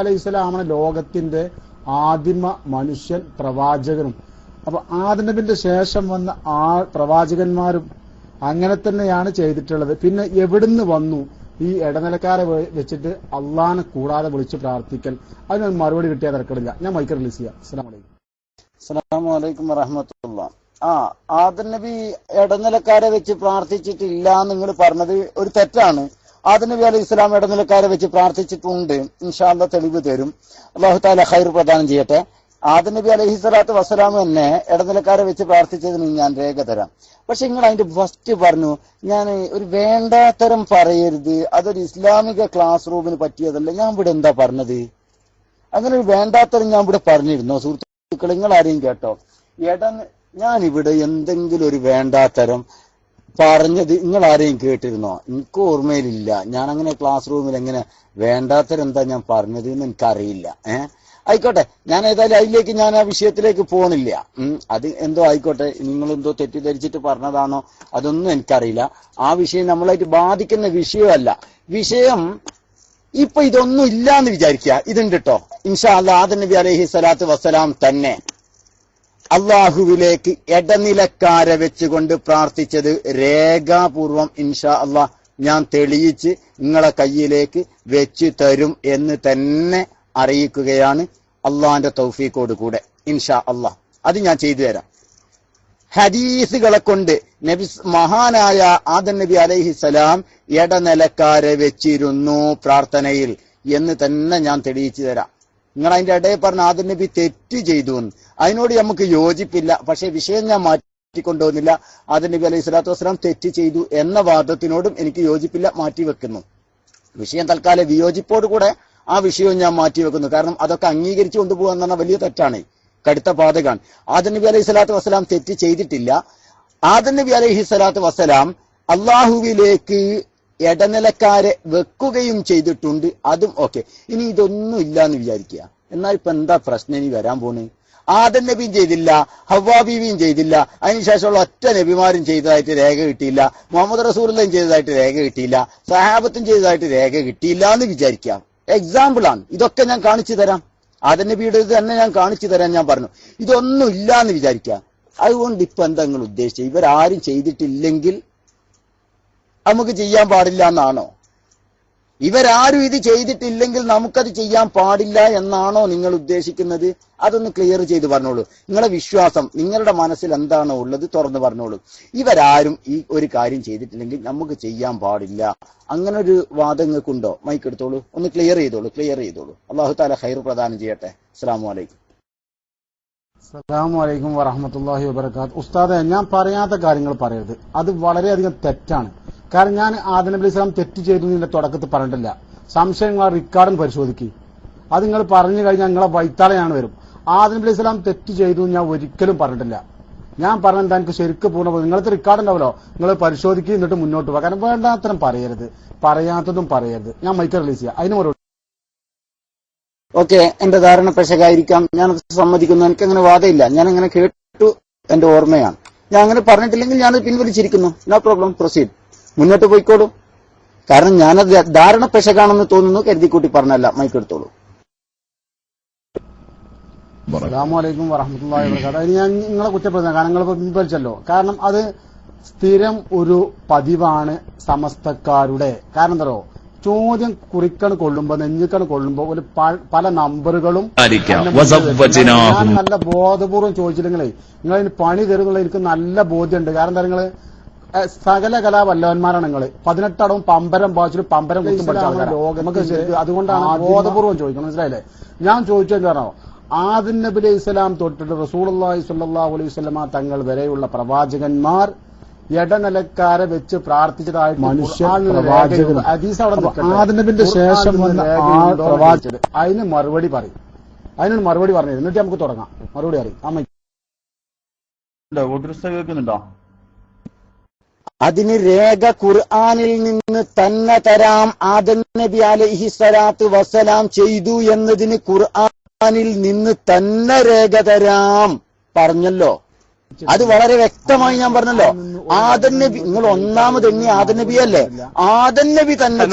അലൈഹിസ്സലാമാണ് ലോകത്തിന്റെ ആദിമ മനുഷ്യൻ പ്രവാചകനും. അപ്പൊ ആദം നബിന്റെ ശേഷം വന്ന ആ പ്രവാചകന്മാരും അങ്ങനെ തന്നെയാണ് ചെയ്തിട്ടുള്ളത്. പിന്നെ എവിടുന്ന് വന്നു ഈ ഇടനിലക്കാരെ വെച്ചിട്ട് അള്ളാനെ കൂടാതെ വിളിച്ച് പ്രാർത്ഥിക്കൽ? അതിനൊരു മറുപടി കിട്ടിയാൽ തിരക്കിടില്ല. ഞാൻ മൈക്ക് റിലീസ് ചെയ്യാം. അസ്സലാമു അലൈക്കും വറഹ്മത്തുള്ളാഹി. ആദം നബി ഇടനിലക്കാരെ വെച്ച് പ്രാർത്ഥിച്ചിട്ടില്ല നിങ്ങൾ പറഞ്ഞത് ഒരു തെറ്റാണ്. ആദം നബി അലൈഹി ഇസ്ലാം ഇടനിലക്കാരെ വെച്ച് പ്രാർത്ഥിച്ചിട്ടുണ്ട്. ഇൻഷാ അല്ലാഹ് തെളിവ് തരും. അല്ലാഹു തആല ഖൈർ പ്രദാനം ചെയ്യട്ടെ. ആദം നബി അലൈഹി സ്വലാത്തു വസ്സലാം തന്നെ ഇടനിലക്കാരെ വെച്ച് പ്രാർത്ഥിച്ചതിന് ഞാൻ രേഖ തരാം. പക്ഷെ നിങ്ങൾ അതിന്റെ ഫസ്റ്റ് പറഞ്ഞു, ഞാൻ ഒരു വേണ്ടാത്തരം പറയരുത്, അതൊരു ഇസ്ലാമിക ക്ലാസ് റൂമിന് പറ്റിയതല്ല. ഞാൻ ഇവിടെ എന്താ പറഞ്ഞത്? അങ്ങനെ ഒരു വേണ്ടാത്തരം ഞാൻ ഇവിടെ പറഞ്ഞിരുന്നോ സുഹൃത്തുക്കൾ? നിങ്ങൾ ആരെയും കേട്ടോ? ഞാൻ ഇവിടെ എന്തെങ്കിലും ഒരു വേണ്ടാത്തരം പറഞ്ഞത് നിങ്ങൾ ആരെയും കേട്ടിരുന്നോ? എനിക്ക് ഓർമ്മയിലില്ല. ഞാൻ അങ്ങനെ ക്ലാസ് റൂമിൽ എങ്ങനെ വേണ്ടാത്തരം എന്താ ഞാൻ പറഞ്ഞത് എന്ന് എനിക്കറിയില്ല. ആയിക്കോട്ടെ, ഞാൻ ഏതായാലും അതിലേക്ക് ഞാൻ ആ വിഷയത്തിലേക്ക് പോണില്ല. അത് എന്തോ ആയിക്കോട്ടെ, നിങ്ങളെന്തോ തെറ്റിദ്ധരിച്ചിട്ട് പറഞ്ഞതാണോ അതൊന്നും എനിക്കറിയില്ല. ആ വിഷയം നമ്മളായിട്ട് ബാധിക്കുന്ന വിഷയമല്ല. വിഷയം ഇപ്പൊ ഇതൊന്നും ഇല്ലാന്ന് വിചാരിക്കുക. ഇതുണ്ട് കേട്ടോ. ഇൻഷാ അല്ലാഹ് ആദം നബി അലൈഹി സ്വലാത്തു വസ്സലാം തന്നെ അള്ളാഹുവിലേക്ക് ഇടനിലക്കാരെ വെച്ചുകൊണ്ട് പ്രാർത്ഥിച്ചത് രേഖാപൂർവം ഇൻഷാ അല്ലാഹ് ഞാൻ തെളിയിച്ച് നിങ്ങളെ കയ്യിലേക്ക് വെച്ച് തരും എന്ന് തന്നെ അറിയിക്കുകയാണ് അള്ളാന്റെ തൗഫീഖോട് കൂടെ. ഇൻഷാ അല്ലാഹ് അത് ഞാൻ ചെയ്തു തരാം. ഹദീസുകളെ കൊണ്ട് മഹാനായ ആദം നബി അലൈഹിസ്സലാം ഇടനിലക്കാരെ വെച്ചിരുന്നു പ്രാർത്ഥനയിൽ എന്ന് തന്നെ ഞാൻ തെളിയിച്ചു തരാം. നിങ്ങൾ അതിന്റെ ഇടയിൽ പറഞ്ഞ ആദം നബി തെറ്റ് ചെയ്തു എന്ന്, അതിനോട് നമുക്ക് യോജിപ്പില്ല. പക്ഷെ വിഷയം ഞാൻ മാറ്റിക്കൊണ്ടുവന്നില്ല. ആദം നബി അലൈഹി സ്വലാത്തു വസ്സലാം തെറ്റ് ചെയ്തു എന്ന വാദത്തിനോടും എനിക്ക് യോജിപ്പില്ല, മാറ്റിവെക്കുന്നു. വിഷയം തൽക്കാലം വിയോജിപ്പോടുകൂടെ ആ വിഷയവും ഞാൻ മാറ്റിവെക്കുന്നു. കാരണം അതൊക്കെ അംഗീകരിച്ചു കൊണ്ടുപോകാന്ന് പറഞ്ഞാൽ വലിയ തെറ്റാണ്, കടുത്ത പാതകാണ്. ആദം നബി അലൈഹി സ്വലാത്തു വസ്സലാം തെറ്റ് ചെയ്തിട്ടില്ല. ആദം നബി അലൈഹി സ്വലാത്തു വസ്സലാം അള്ളാഹുവിലേക്ക് ഇടനിലക്കാരെ വെക്കുകയും ചെയ്തിട്ടുണ്ട്. അതും ഓക്കെ. ഇനി ഇതൊന്നും ഇല്ല എന്ന് വിചാരിക്കുക. എന്നാൽ ഇപ്പൊ എന്താ പ്രശ്നം ഇനി വരാൻ പോണ്? ആദം നബിയും ചെയ്തില്ല, ഹവ്വാ ബീവിയും ചെയ്തില്ല, അതിനുശേഷമുള്ള ഒറ്റ നബിമാരും ചെയ്തതായിട്ട് രേഖ കിട്ടിയില്ല, മുഹമ്മദ് റസൂലുള്ളാഹിയും ചെയ്തതായിട്ട് രേഖ കിട്ടിയില്ല, സഹാബത്തും ചെയ്തതായിട്ട് രേഖ കിട്ടിയില്ല എന്ന് വിചാരിക്കാം. എക്സാമ്പിൾ ആണ് ഇതൊക്കെ. ഞാൻ കാണിച്ചു തരാം. ആദം നബിയുടെ തന്നെ ഞാൻ കാണിച്ചു തരാൻ ഞാൻ പറഞ്ഞു. ഇതൊന്നും ഇല്ല എന്ന് വിചാരിക്കാം. അതുകൊണ്ട് ഇപ്പൊ എന്താ നിങ്ങൾ ഉദ്ദേശിച്ചത്? ഇവരാരും ചെയ്തിട്ടില്ലെങ്കിൽ നമുക്ക് ചെയ്യാൻ പാടില്ല എന്നാണോ? ഇവരാരും ഇത് ചെയ്തിട്ടില്ലെങ്കിൽ നമുക്കത് ചെയ്യാൻ പാടില്ല എന്നാണോ നിങ്ങൾ ഉദ്ദേശിക്കുന്നത്? അതൊന്ന് ക്ലിയർ ചെയ്ത് പറഞ്ഞോളൂ. നിങ്ങളുടെ വിശ്വാസം, നിങ്ങളുടെ മനസ്സിൽ എന്താണോ ഉള്ളത് തുറന്ന് പറഞ്ഞോളൂ. ഇവരാരും ഈ ഒരു കാര്യം ചെയ്തിട്ടില്ലെങ്കിൽ നമുക്ക് ചെയ്യാൻ പാടില്ല, അങ്ങനെ ഒരു വാദം നിങ്ങൾക്കുണ്ടോ? മൈക്ക് എടുത്തോളൂ, ഒന്ന് ക്ലിയർ ചെയ്തോളൂ. അല്ലാഹു തആല ഖൈർ പ്രദാനം ചെയ്യട്ടെ. അസ്സലാമു അലൈക്കും. അസ്സലാമു അലൈക്കും വറഹ്മത്തുള്ളാഹി വബറകാത്ത്. ഉസ്താദെ, ഞാൻ പറയാത്ത കാര്യങ്ങൾ പറയരുത്. അത് വളരെയധികം തെറ്റാണ്. കാരണം ഞാൻ ആദം നബി അലൈഹി സ്വലാം തെറ്റ് ചെയ്തു നിന്റെ തുടക്കത്തിൽ പറഞ്ഞിട്ടില്ല. സംശയം നിങ്ങൾ റിക്കാർഡും പരിശോധിക്കുക. അത് നിങ്ങൾ പറഞ്ഞു കഴിഞ്ഞാൽ നിങ്ങളെ വൈത്താലെ ഞാൻ വരും. ആദം നബി അലൈഹി സ്വലാം തെറ്റ് ചെയ്തു ഞാൻ ഒരിക്കലും പറഞ്ഞിട്ടില്ല. ഞാൻ പറഞ്ഞത് എനിക്ക് ശരിക്കും പൂർണ്ണ നിങ്ങളത്തെ റിക്കാർഡ് ഉണ്ടാവല്ലോ, നിങ്ങൾ പരിശോധിക്കുക, എന്നിട്ട് മുന്നോട്ട് പോകാം. കാരണം വേണ്ടാത്തരം പറയരുത്, പറയാത്തതും പറയരുത്. ഞാൻ മൈക്ക് റിലീസ് ചെയ്യാം. അതിന് മറുപടി. ഓക്കെ, എന്റെ ധാരണ പെശകായിരിക്കാം, ഞാൻ സമ്മതിക്കുന്നു. എനിക്കങ്ങനെ വാദമില്ല. ഞാൻ അങ്ങനെ കേട്ടു, എന്റെ ഓർമ്മയാണ്. ഞാൻ അങ്ങനെ പറഞ്ഞിട്ടില്ലെങ്കിൽ ഞാൻ പിൻവലിച്ചിരിക്കുന്നു. നോ പ്രോബ്ലം, പ്രൊസീഡ്, മുന്നോട്ട് പോയിക്കോളൂ. കാരണം ഞാനത് ധാരണ പെശകാണെന്ന് തോന്നുന്നു, കരുതിക്കൂട്ടി പറഞ്ഞല്ല. മൈക്ക് എടുത്തോളൂ. അസ്സലാമു അലൈക്കും വറഹ്മത്തുള്ളാഹി വബറകാതുഹു. അതിന് ഞാൻ നിങ്ങളെ കുറ്റപ്പെടുത്തുന്ന കാരണം നിങ്ങൾ പിൻവലിച്ചല്ലോ. കാരണം അത് സ്ഥിരം ഒരു പതിവാണ് സമസ്തക്കാരുടെ. കാരണം എന്താ പറയുക, ചോദ്യം കുറിക്കണ് കൊള്ളുമ്പോ, നെഞ്ഞിക്കണ് കൊള്ളുമ്പോ ഒരു പല നമ്പറുകളും ഞാൻ നല്ല ബോധപൂർവ്വം ചോദിച്ചില്ലെങ്കിലേ നിങ്ങൾ അതിന് പണി തരുന്നുള്ള എനിക്ക് നല്ല ബോധ്യമുണ്ട്. കാരണം എന്താ, നിങ്ങള് സകല കലാവല്ലവന്മാരാണ് നിങ്ങൾ. 18 അടവും പമ്പരം വായിച്ചിട്ട് പമ്പരം കുത്തും പഠിച്ചാൽ നമുക്ക്. അതുകൊണ്ടാണ് ബോധപൂർവ്വം ചോദിക്കണം, മനസ്സിലായില്ലേ? ഞാൻ ചോദിച്ചെന്ന് പറഞ്ഞോ, ആദം നബി അലൈഹി സ്വലാം തൊട്ടിട്ട് റസൂലുള്ളാഹി സ്വല്ലല്ലാഹു അലൈഹി വസല്ലമ തങ്ങൾ വരെയുള്ള പ്രവാചകന്മാർ ഇടനിലക്കാരെ വെച്ച് പ്രാർത്ഥിച്ചതായിട്ട് ആദം നബിന്റെ ശേഷം വന്ന പ്രവാചകർ അതിന് മറുപടി പറയും. അതിനൊരു മറുപടി പറഞ്ഞു, എന്നിട്ട് നമുക്ക് തുടങ്ങാം. മറുപടി അറിയും. കേൾക്കുന്നുണ്ടോ? അതിന് രേഖ ഖുർആനിൽ നിന്ന് തന്നെ തരാം. ആദം നബി അലൈഹി സ്വലാത്തു വസ്സലാം ചെയ്തു എന്നതിന് ഖുർആനിൽ നിന്ന് തന്നെ രേഖ തരാം പറഞ്ഞല്ലോ. അത് വളരെ വ്യക്തമായി ഞാൻ പറഞ്ഞല്ലോ. ആദം നബി, നിങ്ങൾ ഒന്നാമത് എണ്ണി ആദം നബി അല്ലേ? ആദം നബി തന്നെ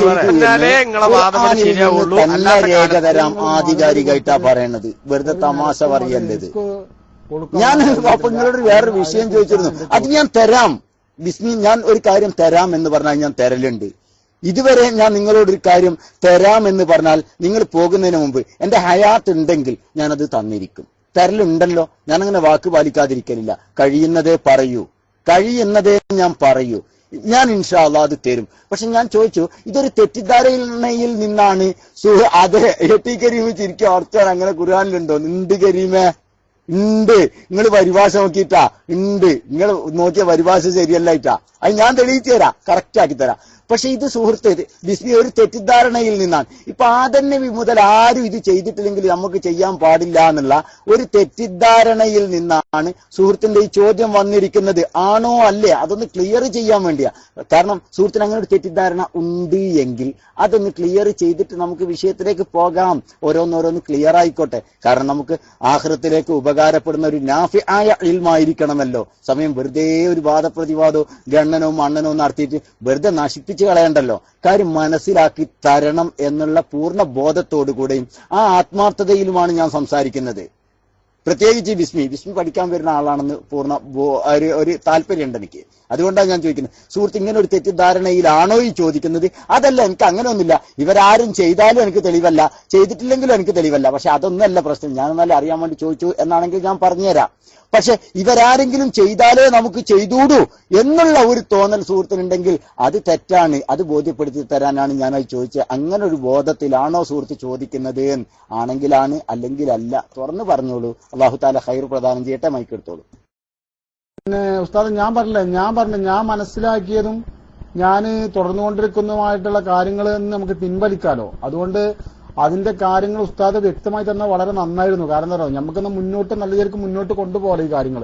തന്നെ രേഖ തരാം ആധികാരികമായിട്ടാ പറയണത്. വെറുതെ തമാശ പറയല്ലത്. ഞാൻ അപ്പൊ നിങ്ങളോട് വേറൊരു വിഷയം ചോദിച്ചിരുന്നു, അത് ഞാൻ തരാം. ബിസ്മി, ഞാൻ ഒരു കാര്യം തരാം എന്ന് പറഞ്ഞാൽ ഞാൻ തരലുണ്ട്. ഇതുവരെ ഞാൻ നിങ്ങളോടൊരു കാര്യം തരാം എന്ന് പറഞ്ഞാൽ നിങ്ങൾ പോകുന്നതിന് മുമ്പ് എന്റെ ഹയാത്ത് ഉണ്ടെങ്കിൽ ഞാനത് തന്നിരിക്കും. തരലുണ്ടല്ലോ, ഞാനങ്ങനെ വാക്ക് പാലിക്കാതിരിക്കലില്ല. കഴിയുന്നതേ പറയൂ, കഴിയുന്നതേ ഞാൻ പറയൂ. ഞാൻ ഇൻഷാ അല്ലാഹ് അത് തരും. പക്ഷെ ഞാൻ ചോദിച്ചു, ഇതൊരു തെറ്റിദ്ധാരണയിൽ നിന്നാണ്. അത് ടി കരീമ് ചിരിക്കും, ഓർക്കാൻ അങ്ങനെ ഖുർആനിലുണ്ടോ? ഉണ്ട് കരീമേ, ഉണ്ട്. നിങ്ങൾ പരിഭാഷ നോക്കിയിട്ടാ, ഉണ്ട്. നിങ്ങൾ നോക്കിയ പരിഭാഷ ശരിയല്ലായിട്ടാ. അത് ഞാൻ തെളിയിച്ചു തരാം, കറക്റ്റ് ആക്കി തരാം. പക്ഷെ ഇത് സുഹൃത്ത് ബിസ്മി ഒരു തെറ്റിദ്ധാരണയിൽ നിന്നാണ്. ഇപ്പൊ ആദം നബി മുതൽ ആരും ഇത് ചെയ്തിട്ടില്ലെങ്കിൽ നമുക്ക് ചെയ്യാൻ പാടില്ല എന്നുള്ള ഒരു തെറ്റിദ്ധാരണയിൽ നിന്നാണ് സുഹൃത്തിന്റെ ഈ ചോദ്യം വന്നിരിക്കുന്നത്. ആണോ അല്ലേ, അതൊന്ന് ക്ലിയർ ചെയ്യാൻ വേണ്ടിയാ. കാരണം സുഹൃത്തിന് അങ്ങനെ ഒരു തെറ്റിദ്ധാരണ ഉണ്ട് എങ്കിൽ അതൊന്ന് ക്ലിയർ ചെയ്തിട്ട് നമുക്ക് വിഷയത്തിലേക്ക് പോകാം. ഓരോന്നോരോന്ന് ക്ലിയർ ആയിക്കോട്ടെ. കാരണം നമുക്ക് ആഖിറത്തിലേക്ക് ഉപകാരപ്പെടുന്ന ഒരു നാഫിആയ ഇൽമായിരിക്കണമല്ലോ. സമയം വെറുതെ ഒരു വാദപ്രതിവാദവും ഗണ്ണനവും മണ്ണനവും നടത്തിയിട്ട് വെറുതെ നശിപ്പിച്ച് കളയണ്ടല്ലോ. കാര്യം മനസ്സിലാക്കി തരണം എന്നുള്ള പൂർണ്ണ ബോധത്തോടുകൂടെയും ആ ആത്മാർത്ഥതയിലുമാണ് ഞാൻ സംസാരിക്കുന്നത്. പ്രത്യേകിച്ച് ബിസ്മി പഠിക്കാൻ വരുന്ന ആളാണെന്ന് പൂർണ്ണ ഒരു താല്പര്യമുണ്ട് എനിക്ക്. അതുകൊണ്ടാണ് ഞാൻ ചോദിക്കുന്നത്. സുഹൃത്ത്, ഇങ്ങനെ ഒരു തെറ്റിദ്ധാരണയിലാണോ ഈ ചോദിക്കുന്നത്? അതല്ല, എനിക്ക് അങ്ങനെ ഒന്നുമില്ല. ഇവരാരും ചെയ്താലും എനിക്ക് തെളിവല്ല, ചെയ്തിട്ടില്ലെങ്കിലും എനിക്ക് തെളിവല്ല. പക്ഷെ അതൊന്നല്ല പ്രശ്നം. ഞാനൊന്നല്ല അറിയാൻ വേണ്ടി ചോദിച്ചു എന്നാണെങ്കിൽ ഞാൻ പറഞ്ഞുതരാം. പക്ഷെ ഇവരാരെങ്കിലും ചെയ്താലേ നമുക്ക് ചെയ്തൂടൂ എന്നുള്ള ഒരു തോന്നൽ സുഹൃത്തിനുണ്ടെങ്കിൽ അത് തെറ്റാണ്. അത് ബോധ്യപ്പെടുത്തി തരാനാണ് ഞാനത് ചോദിച്ചത്. അങ്ങനെ ഒരു ബോധത്തിലാണോ സുഹൃത്ത് ചോദിക്കുന്നത്? ആണെങ്കിലാണ്, അല്ലെങ്കിൽ അല്ല. തുറന്നു പറഞ്ഞോളൂ. അല്ലാഹു തആല ഖൈർ പ്രദാനം ചെയ്യട്ടെ. മൈക്കെടുത്തോളൂ. പിന്നെ ഉസ്താദ്, ഞാൻ മനസ്സിലാക്കിയതും ഞാൻ തുടർന്നുകൊണ്ടിരിക്കുന്നതുമായിട്ടുള്ള കാര്യങ്ങൾ നമുക്ക് പിൻവലിക്കാലോ. അതുകൊണ്ട് അതിന്റെ കാര്യങ്ങൾ ഉസ്താദ് വ്യക്തമായി തന്നെ വളരെ നന്നായിരുന്നു. കാരണം എന്താ പറയുക, നമുക്കൊന്ന് മുന്നോട്ട് നല്ല രീതിക്ക് മുന്നോട്ട് കൊണ്ടുപോകണം ഈ കാര്യങ്ങൾ.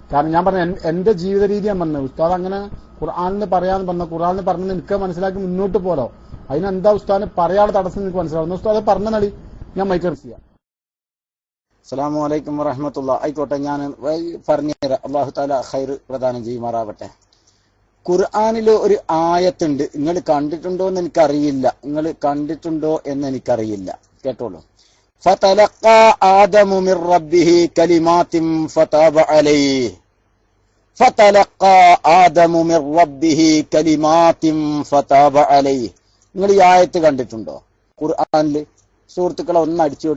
കാരണം ഞാൻ പറഞ്ഞ എന്റെ ജീവിത രീതിയാണ് പറഞ്ഞത്. ഉസ്താദ് അങ്ങനെ ഖുർആനിന് പറയാന്ന് പറഞ്ഞ, ഖുർആനിന് പറഞ്ഞത് എനിക്ക് മനസ്സിലാക്കി മുന്നോട്ട് പോലോ. അതിനെന്താ ഉസ്താദിന് പറയാനുള്ള തടസ്സം എനിക്ക് മനസ്സിലാവുന്നു. ഉസ്താദ് പറഞ്ഞ നടി ഞാൻ മൈക്കർസ് ചെയ്യാം. അസ്സലാമു അലൈക്കും വറഹ്മത്തുള്ളാഹി. ആയിക്കോട്ടെ, ഞാൻ പറഞ്ഞുതരാം. അല്ലാഹു തആല ഖൈർ പ്രദാനം ചെയ്യുമാറാവട്ടെ. ഖുർആനിൽ ഒരു ആയത്തുണ്ട്. നിങ്ങൾ കണ്ടിട്ടുണ്ടോ എന്ന് എനിക്കറിയില്ല. കേട്ടോളൂ. ഫതലഖാ ആദമു മിർ റബ്ബിഹി കലിമാത്തിൻ ഫതാബ അലൈഹി. ഫതലഖാ ആദമു മിർ റബ്ബിഹി കലിമാത്തിൻ ഫതാബ അലൈഹി. നിങ്ങൾ ഈ ആയത്ത് കണ്ടിട്ടുണ്ടോ ഖുർആനിൽ? സുഹൃത്തുക്കളെ ഒന്ന് അടിച്ചു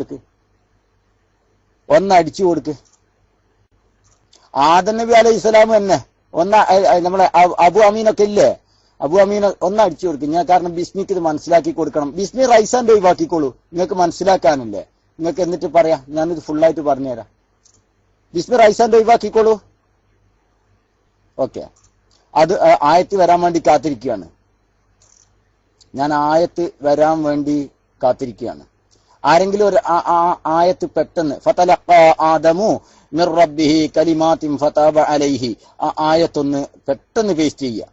കൊടുക്ക്. ആദം നബി അലൈഹിസ്സലാം തന്നെ നമ്മളെ അബു അമീനൊക്കെ ഇല്ലേ, അബു അമീൻ ഒന്ന് അടിച്ചു കൊടുക്കും. ഞാൻ കാരണം ബിസ്മിക്ക് ഇത് മനസ്സിലാക്കി കൊടുക്കണം. ബിസ്മി റൈസ് ആൻഡ് ഒഴിവാക്കിക്കോളൂ, നിങ്ങൾക്ക് മനസ്സിലാക്കാനല്ലേ. നിങ്ങൾക്ക് എന്നിട്ട് പറയാം, ഞാനിത് ഫുള്ളായിട്ട് പറഞ്ഞുതരാം. ബിസ്മി റൈസ് ആൻഡ് ഒഴിവാക്കിക്കോളൂ. ഓക്കെ, അത് ആയത്ത് വരാൻ വേണ്ടി കാത്തിരിക്കുകയാണ്. ഞാൻ ആയത്ത് വരാൻ വേണ്ടി കാത്തിരിക്കുകയാണ്. ആരെങ്കിലും ഒരു ആയത്ത് പെട്ടെന്ന് ഫതലഖാ ആദമു മിർ റബ്ബിഹി കലിമാത്തിൻ ഫതാബ അലൈഹി, ആ ആയത്തൊന്ന് പെട്ടെന്ന് പേസ്റ്റ് ചെയ്യുക.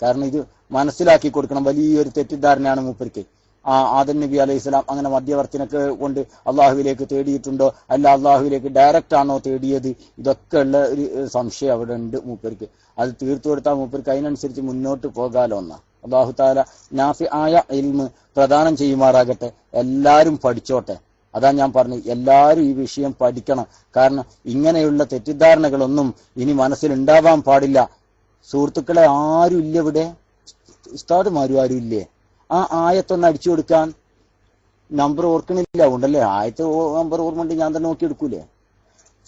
കാരണം ഇത് മനസ്സിലാക്കി കൊടുക്കണം. വലിയൊരു തെറ്റിദ്ധാരണയാണ് മൂപ്പർക്ക്. ആദം നബി അലൈഹിസ്സലാം അങ്ങനെ മധ്യവർത്തിനൊക്കെ കൊണ്ട് അള്ളാഹുവിലേക്ക് തേടിയിട്ടുണ്ടോ, അല്ല അള്ളാഹുവിലേക്ക് ഡയറക്റ്റ് ആണോ തേടിയത്? ഇതൊക്കെ ഉള്ള ഒരു സംശയം അവിടെ ഉണ്ട് മൂപ്പർക്ക്. അത് തീർത്തു കൊടുത്താൽ മൂപ്പർക്ക് അതിനനുസരിച്ച് മുന്നോട്ട് പോകാലോ എന്നാ. അല്ലാഹു തആല നാഫിആയ ഇൽമ് പ്രദാനം ചെയ്യുമാറാകട്ടെ. എല്ലാവരും പഠിച്ചോട്ടെ. അതാ ഞാൻ പറഞ്ഞു, എല്ലാവരും ഈ വിഷയം പഠിക്കണം. കാരണം ഇങ്ങനെയുള്ള തെറ്റിദ്ധാരണകളൊന്നും ഇനി മനസ്സിലുണ്ടാവാൻ പാടില്ല. സുഹൃത്തുക്കളെ, ആരും ഇല്ല ഇവിടെ, ഉസ്താദുമാരും ആരും ഇല്ലേ? ആ ആയത്തൊന്ന് അടിച്ചു കൊടുക്കാൻ. നമ്പർ ഓർക്കണില്ല, ഉണ്ടല്ലേ? ആയത്ത് നമ്പർ ഓർമ്മണ്ട്, ഞാൻ തന്നെ നോക്കി എടുക്കൂലേ.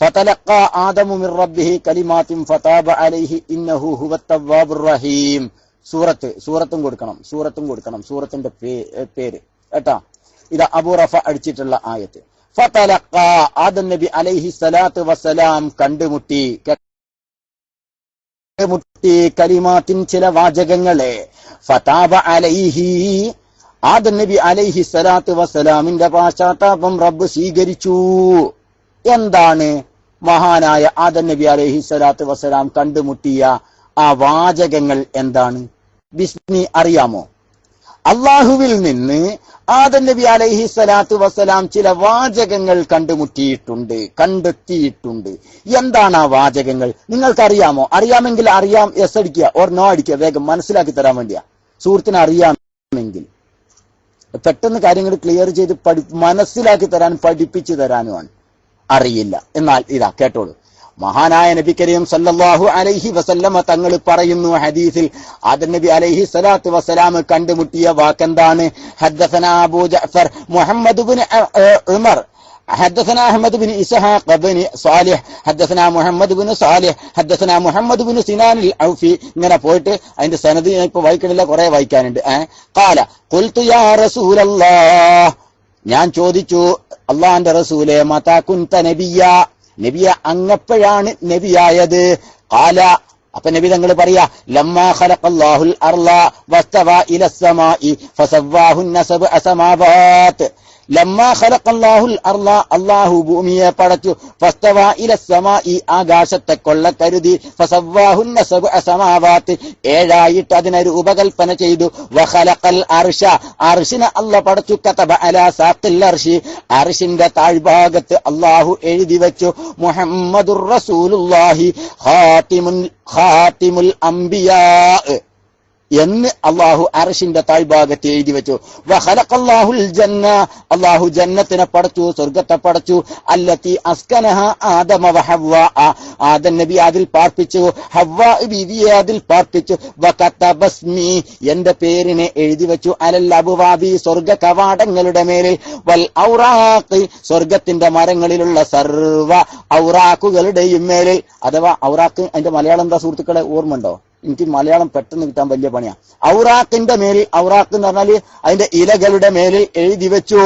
ഫതലഖാ ആദമു മിർ റബ്ബിഹി കലിമാത്തിൻ ഫതാബ അലൈഹി ഇന്നഹു ഹുവത് തവ്വാബുർ റഹീം. സൂറത്തും കൊടുക്കണം. സൂറത്തിന്റെ പേര് കേട്ടാ. ഇത് അബൂ റഫ അടിച്ചിട്ടുള്ള ആയത്ത്. ഫതലഖാ ആദം നബി അലൈഹി സ്വലാത്തു വസ്സലാം കണ്ടുമുട്ടി കലിമാത്തിൻ ചില വാചകങ്ങളെ. ഫതാബ അലൈഹി, ആദം നബി അലൈഹി സ്വലാത്തു വസ്സലാമിന്റെ പാശ്ചാത്താപം റബ്ബ് സ്വീകരിച്ചു. എന്താണ് മഹാനായ ആദം നബി അലൈഹി സ്വലാത്തു വസ്സലാം കണ്ടുമുട്ടിയ ആ വാചകങ്ങൾ എന്താണ്? ബിസ്മി അറിയാമോ? അള്ളാഹുവിൽ നിന്ന് ആദം നബി അലൈഹി സ്വലാത്തു വസ്സലാം ചില വാചകങ്ങൾ കണ്ടെത്തിയിട്ടുണ്ട്. എന്താണ് ആ വാചകങ്ങൾ? നിങ്ങൾക്കറിയാമോ? അറിയാമെങ്കിൽ അറിയാം എസ് അടിക്കുക, ഓർ നോ അടിക്കുക, വേഗം മനസ്സിലാക്കി തരാൻ വേണ്ടിയാ. സുഹൃത്തിന് അറിയാമെങ്കിൽ പെട്ടെന്ന് കാര്യങ്ങൾ ക്ലിയർ ചെയ്ത് മനസ്സിലാക്കി തരാൻ, പഠിപ്പിച്ചു തരാനുമാണ്. അറിയില്ല എന്നാൽ ഇതാ കേട്ടോളൂ. മഹാനായ നബി കരീം സല്ലല്ലാഹു അലൈഹി വസല്ലമ തങ്ങൾ പറയുന്നു ഹദീസിൽ, ആദം നബി അലൈഹി സ്വലാത്തു വസ്സലാം കണ്ടുമുട്ടിയ വാക്കെന്താണ്? ഹദ്ദസനാ അബൂ ജഅഫർ മുഹമ്മദ് ബിൻ ഉമർ حدثنا أحمد بن إسحاق بن صالح حدثنا محمد بن صالح حدثنا محمد بن سنان العوفي. ഇങ്ങനെ പോയിട്ട് അതിന്റെ സനദ് ഞാൻ ഇപ്പൊ വായിക്കണില്ല, കുറെ വായിക്കാനുണ്ട്. قال قلت يا رسول الله, ഞാൻ ചോദിച്ചു അള്ളാന്റെ റസൂലേ, മതാ കുൻത നബിയാ, നബിയ അങ്ങപ്പോഴാണ് നബിയായത്? ഖാല, അപ്പൊ നബി തങ്ങൾ പറയാ, ലമ്മാ ഖലഖല്ലാഹുൽ അർള വസ്തവാ ഇലസ് സമാഇ ഫസവ്വാഹുന്ന സബ്അ സമാവാത്. ലമ്മാ ഖലഖല്ലാഹുൽ അർള, അല്ലാഹു ഭൂമിയെ പടച്ചു, ഫസ്തവാ ഇലസ് സമാഇ ആകാശത്തെ കൊള്ളക്കരുതി, ഫസവ്വാഹുന്ന സബ്അ സമാവാത് ഏഴായിട്ട് അതിനെ രൂപകൽപ്പന ചെയ്തു. വഖലഖൽ അർശ, അർശിനെ അല്ലാഹു പടച്ചു. കതബ അലാ സാഖിൽ അർശി, അർശിന്റെ താഴ്ഭാഗത്ത് അല്ലാഹു എഴുതി വെച്ചു, മുഹമ്മദുർ റസൂലുള്ളാഹി ഖാതിമുൽ അംബിയാ എന്ന് അള്ളാഹു അർശിന്റെ താഴ്ഭാഗത്ത് എഴുതി വെച്ചു. വഖലഖല്ലാഹുൽ ജന്ന, അള്ളാഹു ജന്നത്തിനെ പടച്ചു, സ്വർഗത്തെ പടച്ചു. അല്ലത്തി അസ്കനഹ ആദമ വഹവ്വാ, ആദം നബി അതിൽ പാർപ്പിച്ചു, ഹവ്വാ ബീവിയെ അതിൽ പാർപ്പിച്ചു. വകതബസ്മി, എന്റെ പേരിനെ എഴുതി വെച്ചു, അലൽ അബ്വാബി, സ്വർഗ കവാടങ്ങളുടെ മേലിൽ, വൽ ഔറാഖ്, സ്വർഗത്തിന്റെ മരങ്ങളിലുള്ള സർവ ഔറാഖുകളുടെയും മേലിൽ. അഥവാ ഔറാഖ് അതിന്റെ മലയാളം എന്താ സുഹൃത്തുക്കളെ, ഓർമ്മയുണ്ടോ? എനിക്ക് മലയാളം പെട്ടെന്ന് കിട്ടാൻ വലിയ പണിയാ. ഔറാഖിന്റെ മേലിൽ, ഔറാഖ് എന്ന് പറഞ്ഞാല് അതിന്റെ ഇലകളുടെ മേലിൽ എഴുതി വെച്ചു.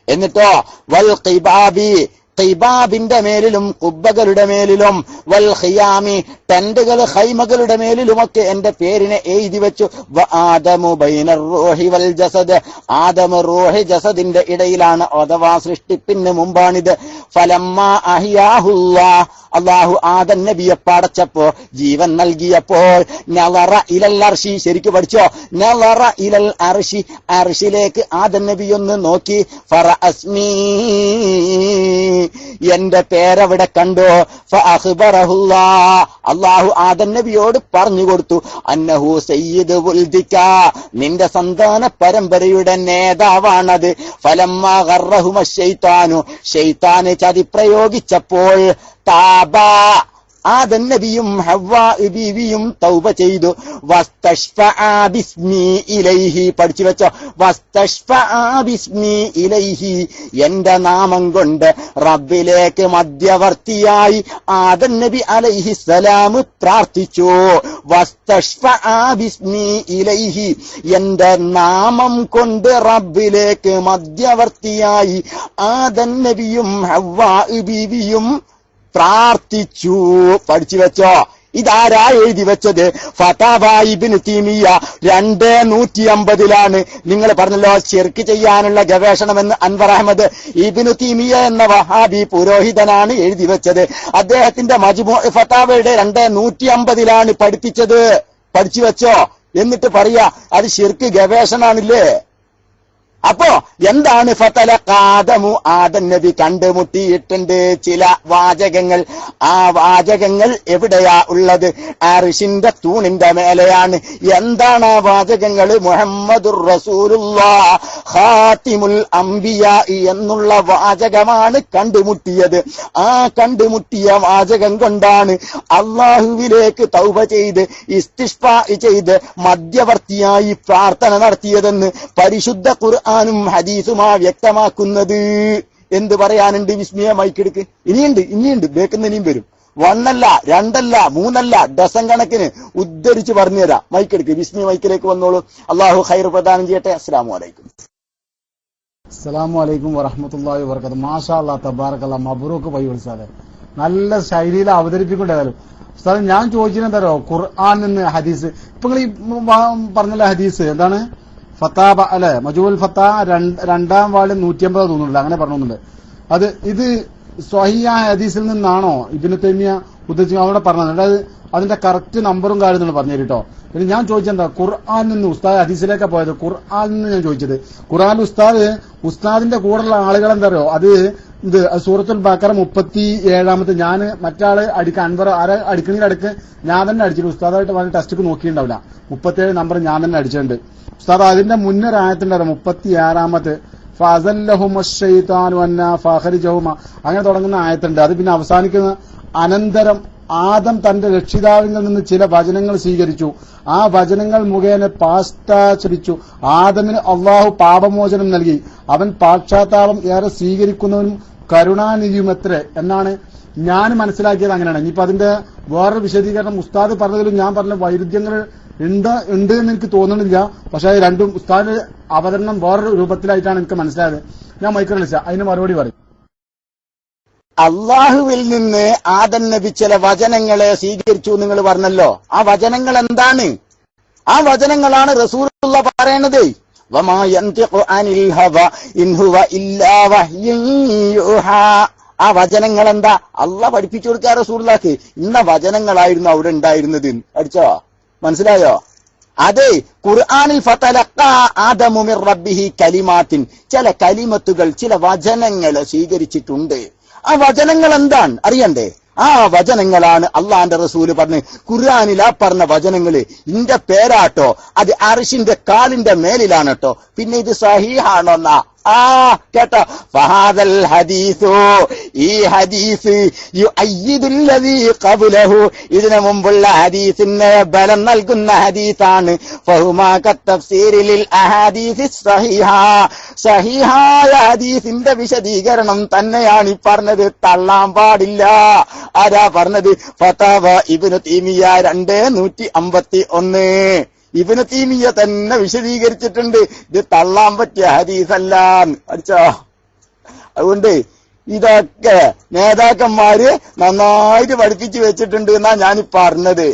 എന്നിട്ടോ വൽ ഖിബാബി, ഖിബാബിന്റെ മേലിലും കുബ്ബകളുടെ മേലിലും, വൽ ഖിയാമി, ടെന്റുകൾ ഖൈമകളുടെ മേലിലുമൊക്കെ എന്റെ പേരിനെ എഴുതി വെച്ചു. ആദമു ബൈനർ റൂഹി വൽ ജസദ്, ആദമു റൂഹി ജസദിന്റെ ഇടയിലാണ്, അഥവാ സൃഷ്ടിപ്പിന് മുമ്പാണിത്. ഫലമ്മാ അഹ്യാഹുല്ലാഹ്, അള്ളാഹു ആദം നബിയെ പടച്ചപ്പോ, ജീവൻ നൽകിയപ്പോൾ, നളറ ഇലൽ അർശി, ശരിക്കും പഠിച്ചോ, നളറ ഇലൽ അർശി, അർശിലേക്ക് ആദം നബി ഒന്ന് നോക്കി. ഫറഅസ്മീ, എന്റെ പേരവിടെ കണ്ടു. ഫഅഖ്ബറഹുല്ലാഹ്, അള്ളാഹു ആദം നബിയോട് പറഞ്ഞു കൊടുത്തു, അന്നഹു സയ്യിദു വുൽദിക, നിന്റെ സന്താന പരമ്പരയുടെ നേതാവാണത്. ഫലമ്മാ ഗർറഹുമ ശൈത്താനു, ശൈത്താന് ചതി പ്രയോഗിച്ചപ്പോൾ, താബ, ആദം നബിയും ഹവ്വാ ബീവിയും തൗബ ചെയ്തു. വസ്തശ്ഫഅ ബിസ്മി ഇലൈഹി, പഠിച്ചു വെച്ചോ, വസ്തശ്ഫഅ ബിസ്മി ഇലൈഹി, എന്റെ നാമം കൊണ്ട് റബ്ബിലേക്ക് മധ്യവർത്തിയായി ആദം നബി അലൈഹിസ്സലാം പ്രാർത്ഥിച്ചു. വസ്തശ്ഫഅ ബിസ്മി ഇലൈഹി, എന്റെ നാമം കൊണ്ട് റബ്ബിലേക്ക് മധ്യവർത്തിയായി ആദം നബിയും ഹവ്വാ ബീവിയും പ്രാർത്ഥിച്ചു. പഠിച്ചു വെച്ചോ. ഇതാരാ എഴുതി വെച്ചത്? ഫതാവ ഇബ്നു തൈമിയ്യ 250 നിങ്ങൾ പറഞ്ഞല്ലോ ശിർക്ക് ചെയ്യാനുള്ള ഗവേഷണമെന്ന് അൻവർ അഹമ്മദ്. ഇബ്നു തൈമിയ്യ എന്ന വഹാബി പുരോഹിതനാണ് എഴുതി വെച്ചത്. അദ്ദേഹത്തിന്റെ മജ്മൂ' ഫതാവയുടെ 250 പഠിപ്പിച്ചത്. പഠിച്ചു വെച്ചോ. എന്നിട്ട് പറയാ അത് ശിർക്ക് ഗവേഷണാണില്ലേ. അപ്പോ എന്താണ്? ഫതലഖാദമു, ആദം നബി കണ്ടുമുട്ടിയിട്ടുണ്ട് ചില വാചകങ്ങൾ. ആ വാചകങ്ങൾ എവിടെയാ ഉള്ളത്? അർശിന്റെ തൂണിന്റെ മേലെയാണ്. എന്താണ് ആ വാചകങ്ങൾ? മുഹമ്മദുർ റസൂലുള്ളാഹ് ഖാതിമുൽ അംബിയാ എന്നുള്ള വാചകമാണ് കണ്ടുമുട്ടിയത്. ആ കണ്ടുമുട്ടിയ വാചകം കൊണ്ടാണ് അള്ളാഹുവിലേക്ക് തൗബ ചെയ്ത് ഇസ്തിഗ്ഫാ ചെയ്ത് മധ്യവർത്തിയായി പ്രാർത്ഥന നടത്തിയതെന്ന് പരിശുദ്ധ ഖുർആനും ഹദീസുമാ വ്യക്തമാക്കുന്നത്. എന്ത് പറയാനുണ്ട്? വിസ്മയ മൈക്കെടുക്ക്. ഇനിയുണ്ട് ബേക്കുന്ന ഇനിയും വരും. 1 അല്ല 2 അല്ല 3 അല്ല ഡസൻ കണക്കിന് ഉദ്ധരിച്ച് പറഞ്ഞുതരാം. മൈക്കെടുക്ക്. വിസ്മയ മൈക്കിലേക്ക് വന്നോളൂ. അള്ളാഹു ഖൈർ പ്രദാനം ചെയ്യട്ടെ. അസ്സലാമു അലൈക്കും. അസ്സലാമു അലൈക്കും വറഹ്മത്തുള്ളാഹി വബറകാതുഹു. മാഷാ അല്ലാഹ് തബാറകല്ലാഹ് മബ്റൂക്ക് പയ്യോൾ സാറേ, നല്ല ശൈലിയിൽ അവതരിപ്പിക്കേണ്ടതായാലും സാറേ. ഞാൻ ചോദിച്ചിരുന്നോ ഖുർആൻ എന്ന് ഹദീസ്, ഇപ്പൊ നിങ്ങൾ ഈ പറഞ്ഞല്ലോ ഹദീസ് എന്താണ്? ഫത്താബ അല്ലെ, മജൂൽ ഫത്താ 2-ാം വാള്യം 150 തോന്നുന്നില്ല, അങ്ങനെ പറഞ്ഞൊന്നുണ്ട്. ഇത് സ്വഹീഹായ ഹദീസിൽ നിന്നാണോ ഇബ്നു തൈമിയ്യ ഉദ്ധരിച്ച് അവിടെ പറഞ്ഞത്? അതായത് അതിന്റെ കറക്റ്റ് നമ്പറും കാര്യങ്ങളും പറഞ്ഞു കേട്ടോ. പിന്നെ ഞാൻ ചോദിച്ചെന്താ ഖുർആനിൽ നിന്ന് ഉസ്താദ് ഹദീസിലേക്കാ പോയത്. ഖുർആനിൽ നിന്ന് ഞാൻ ചോദിച്ചത് ഖുർആൻ ഉസ്താദിന്റെ കൂടെയുള്ള ആളുകൾ എന്താ അറിയോ, അത് സൂറത്തുൽ ബഖറ 37 ഞാൻ മറ്റാള് അടിക്കാൻ അൻവർ ആരെ അടിക്കണീന്റെ അടുക്ക് ഞാൻ തന്നെ അടിച്ചിട്ട് ഉസ്താദായിട്ട് പറഞ്ഞ ടെസ്റ്റ്ക്ക് നോക്കിയിട്ടുണ്ടാവില്ല. 37 നമ്പർ ഞാൻ തന്നെ അടിച്ചിട്ടുണ്ട്. ഉസ്താദ് അതിന്റെ മുന്നൊരു ആയത്തുണ്ടായിരുന്നു 36 ഫഅസല്ലഹുമുശ്ശൈത്താനു അന്നാ ഫഖരിജഹുമ അങ്ങനെ തുടങ്ങുന്ന ആയത്തുണ്ട്. അത് പിന്നെ അവസാനിക്കുന്ന അനന്തരം ആദം തന്റെ രക്ഷിതാവിൽ നിന്ന് ചില വചനങ്ങൾ സ്വീകരിച്ചു, ആ വചനങ്ങൾ മുഖേന പാശ്ചാത്തപിച്ചു. ആദമിന് അള്ളാഹു പാപമോചനം നൽകി, അവൻ പാശ്ചാത്താപം ഏറെ സ്വീകരിക്കുന്നവനും കരുണാനിധിയുമത്രേ എന്നാണ് ഞാൻ മനസ്സിലാക്കിയത്. അങ്ങനെയാണ്. ഇനിയിപ്പോ അതിന്റെ വേറൊരു വിശദീകരണം ഉസ്താദ് പറഞ്ഞതിലും ഞാൻ പറഞ്ഞ വൈരുദ്ധ്യങ്ങൾ ഉണ്ട് എന്ന് എനിക്ക് തോന്നുന്നില്ല. പക്ഷെ രണ്ടും ഉസ്താദ് അവതരണം വേറൊരു രൂപത്തിലായിട്ടാണ് എനിക്ക് മനസ്സിലായത്. ഞാൻ മൈക്കിൾ വിളിച്ച അതിന് മറുപടി പറയും. അള്ളാഹുവിൽ നിന്ന് ആദം നബി ചില വചനങ്ങളെ സ്വീകരിച്ചു നിങ്ങൾ പറഞ്ഞല്ലോ. ആ വചനങ്ങൾ എന്താണ്? ആ വചനങ്ങളാണ് റസൂലുള്ളാഹി പറയണത്. വമാ യൻതിഖു അനിൽ ഹവ ഇൻ ഹുവ ഇല്ലാ വഹ്യുൻ യൂഹാ. ആ വചനങ്ങൾ എന്താ? അള്ളാഹ് പഠിപ്പിച്ചു കൊടുക്കുക റസൂലുള്ളാഹിക്ക്. ഇന്ന വചനങ്ങളായിരുന്നു അവിടെ ഉണ്ടായിരുന്നത്. അടിച്ചോ? മനസ്സിലായോ? അതെ, ഖുർആനിൽ ഫതലഖാ ആദമു മിർ റബ്ബിഹി കലിമാത്തിൻ, ചില കലിമത്തുകൾ ചില വചനങ്ങൾ സ്വീകരിച്ചിട്ടുണ്ട്. ആ വചനങ്ങൾ എന്താണ് അറിയണ്ടേ? ആ വചനങ്ങളാണ് അള്ളാന്റെ റസൂല് പറഞ്ഞ് ഖുർആനിൽ ആ പറഞ്ഞ വചനങ്ങള് ഇന്റെ പേരാട്ടോ, അത് അർശിന്റെ കാലിന്റെ മേലിലാണ് കേട്ടോ. പിന്നെ ഇത് സഹീഹാണോന്നാ? കേട്ടോ, ഫഹാദൽ ഹദീസു, ഈ ഹദീസ് യുഅയ്യിദുല്ലദീ ഖബ്ലഹു, ഇതിനു മുമ്പുള്ള ഹദീസിന് ബലം നൽകുന്ന ഹദീസാണ്. ഫഹുമാ കത്തഫ്സീരിൽ അഹാദീസിസ് സഹീഹ, സഹീഹായ ഹദീസിന്റെ വിശദീകരണം തന്നെയാണ് ഈ പറഞ്ഞത്, തള്ളാൻ പാടില്ല. ആരാ പറഞ്ഞത്? ഫതവ ഇബ്നു തൈമിയ്യ 2151. ഇബ്നു തൈമിയ്യ തന്നെ വിശദീകരിച്ചിട്ടുണ്ട്, ഇത് തള്ളാൻ പറ്റിയ ഹദീസല്ല. അടിച്ചോ? അതുകൊണ്ട് ഇതൊക്കെ നേതാക്കന്മാര് നന്നായിട്ട് പഠിപ്പിച്ചു വെച്ചിട്ടുണ്ട് എന്നാ ഞാനീ പറഞ്ഞത്.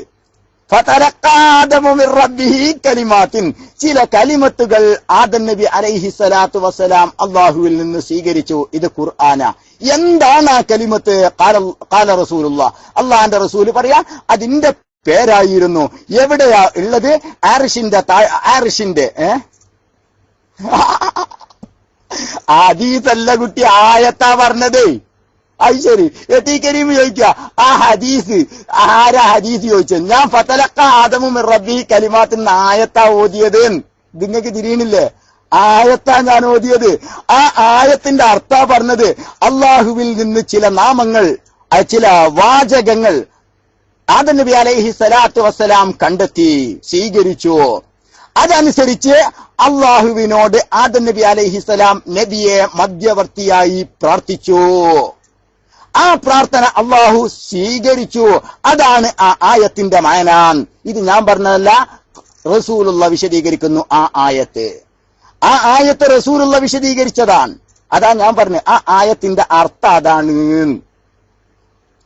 ഫതലഖാ ആദമു മിർ റബ്ബിഹി കലിമാത്തിൻ, ചില കലിമത്തുകൾ ആദം നബി അലൈഹി സ്വലാത്തു വസ്സലാം അള്ളാഹുവിൽ നിന്ന് സ്വീകരിച്ചു. ഇത് ഖുർആന. എന്താണ് ആ കലിമത്ത്? ഖാല റസൂലുള്ളാഹ്, അള്ളാഹുവിന്റെ റസൂല് പറയാ അതിന്റെ പേരായിരുന്നു. എവിടെയാ ഉള്ളത്? ആർഷിന്റെ ഹദീസല്ല കുട്ടി, ആയത്താ പറഞ്ഞത്. അത് ശരി. ടി കരീം ചോദിക്കുക ആ ഹദീസ് ആരാ ഹദീസ് ചോദിച്ചത്? ഞാൻ ഫതലഖാ ആദമു മിർ റബ്ബി കലിമാത്തിൻ ആയത്താ ഓതിയത്. നിങ്ങൾക്ക് തിരിയണില്ലേ? ആയത്താ ഞാൻ ഓതിയത്. ആ ആയത്തിന്റെ അർത്ഥാ പറഞ്ഞത് അള്ളാഹുവിൽ നിന്ന് ചില നാമങ്ങൾ, ചില വാചകങ്ങൾ ആദം നബി അലൈഹി സ്വലാത്തു വസ്സലാം കണ്ടെത്തി, സ്വീകരിച്ചു. അതനുസരിച്ച് അള്ളാഹുവിനോട് ആദം നബി അലൈഹി സ്വലാം നബിയെ മധ്യവർത്തിയായി പ്രാർത്ഥിച്ചു. ആ പ്രാർത്ഥന അള്ളാഹു സ്വീകരിച്ചു. അതാണ് ആ ആയത്തിന്റെ മാനാൻ. ഇത് ഞാൻ പറഞ്ഞതല്ല, റസൂലുള്ള വിശദീകരിക്കുന്നു ആ ആയത്ത്. ആ ആയത്ത് റസൂലുള്ള വിശദീകരിച്ചതാണ്. അതാ ഞാൻ പറഞ്ഞത് ആ ആയത്തിന്റെ അർത്ഥം അതാണ്.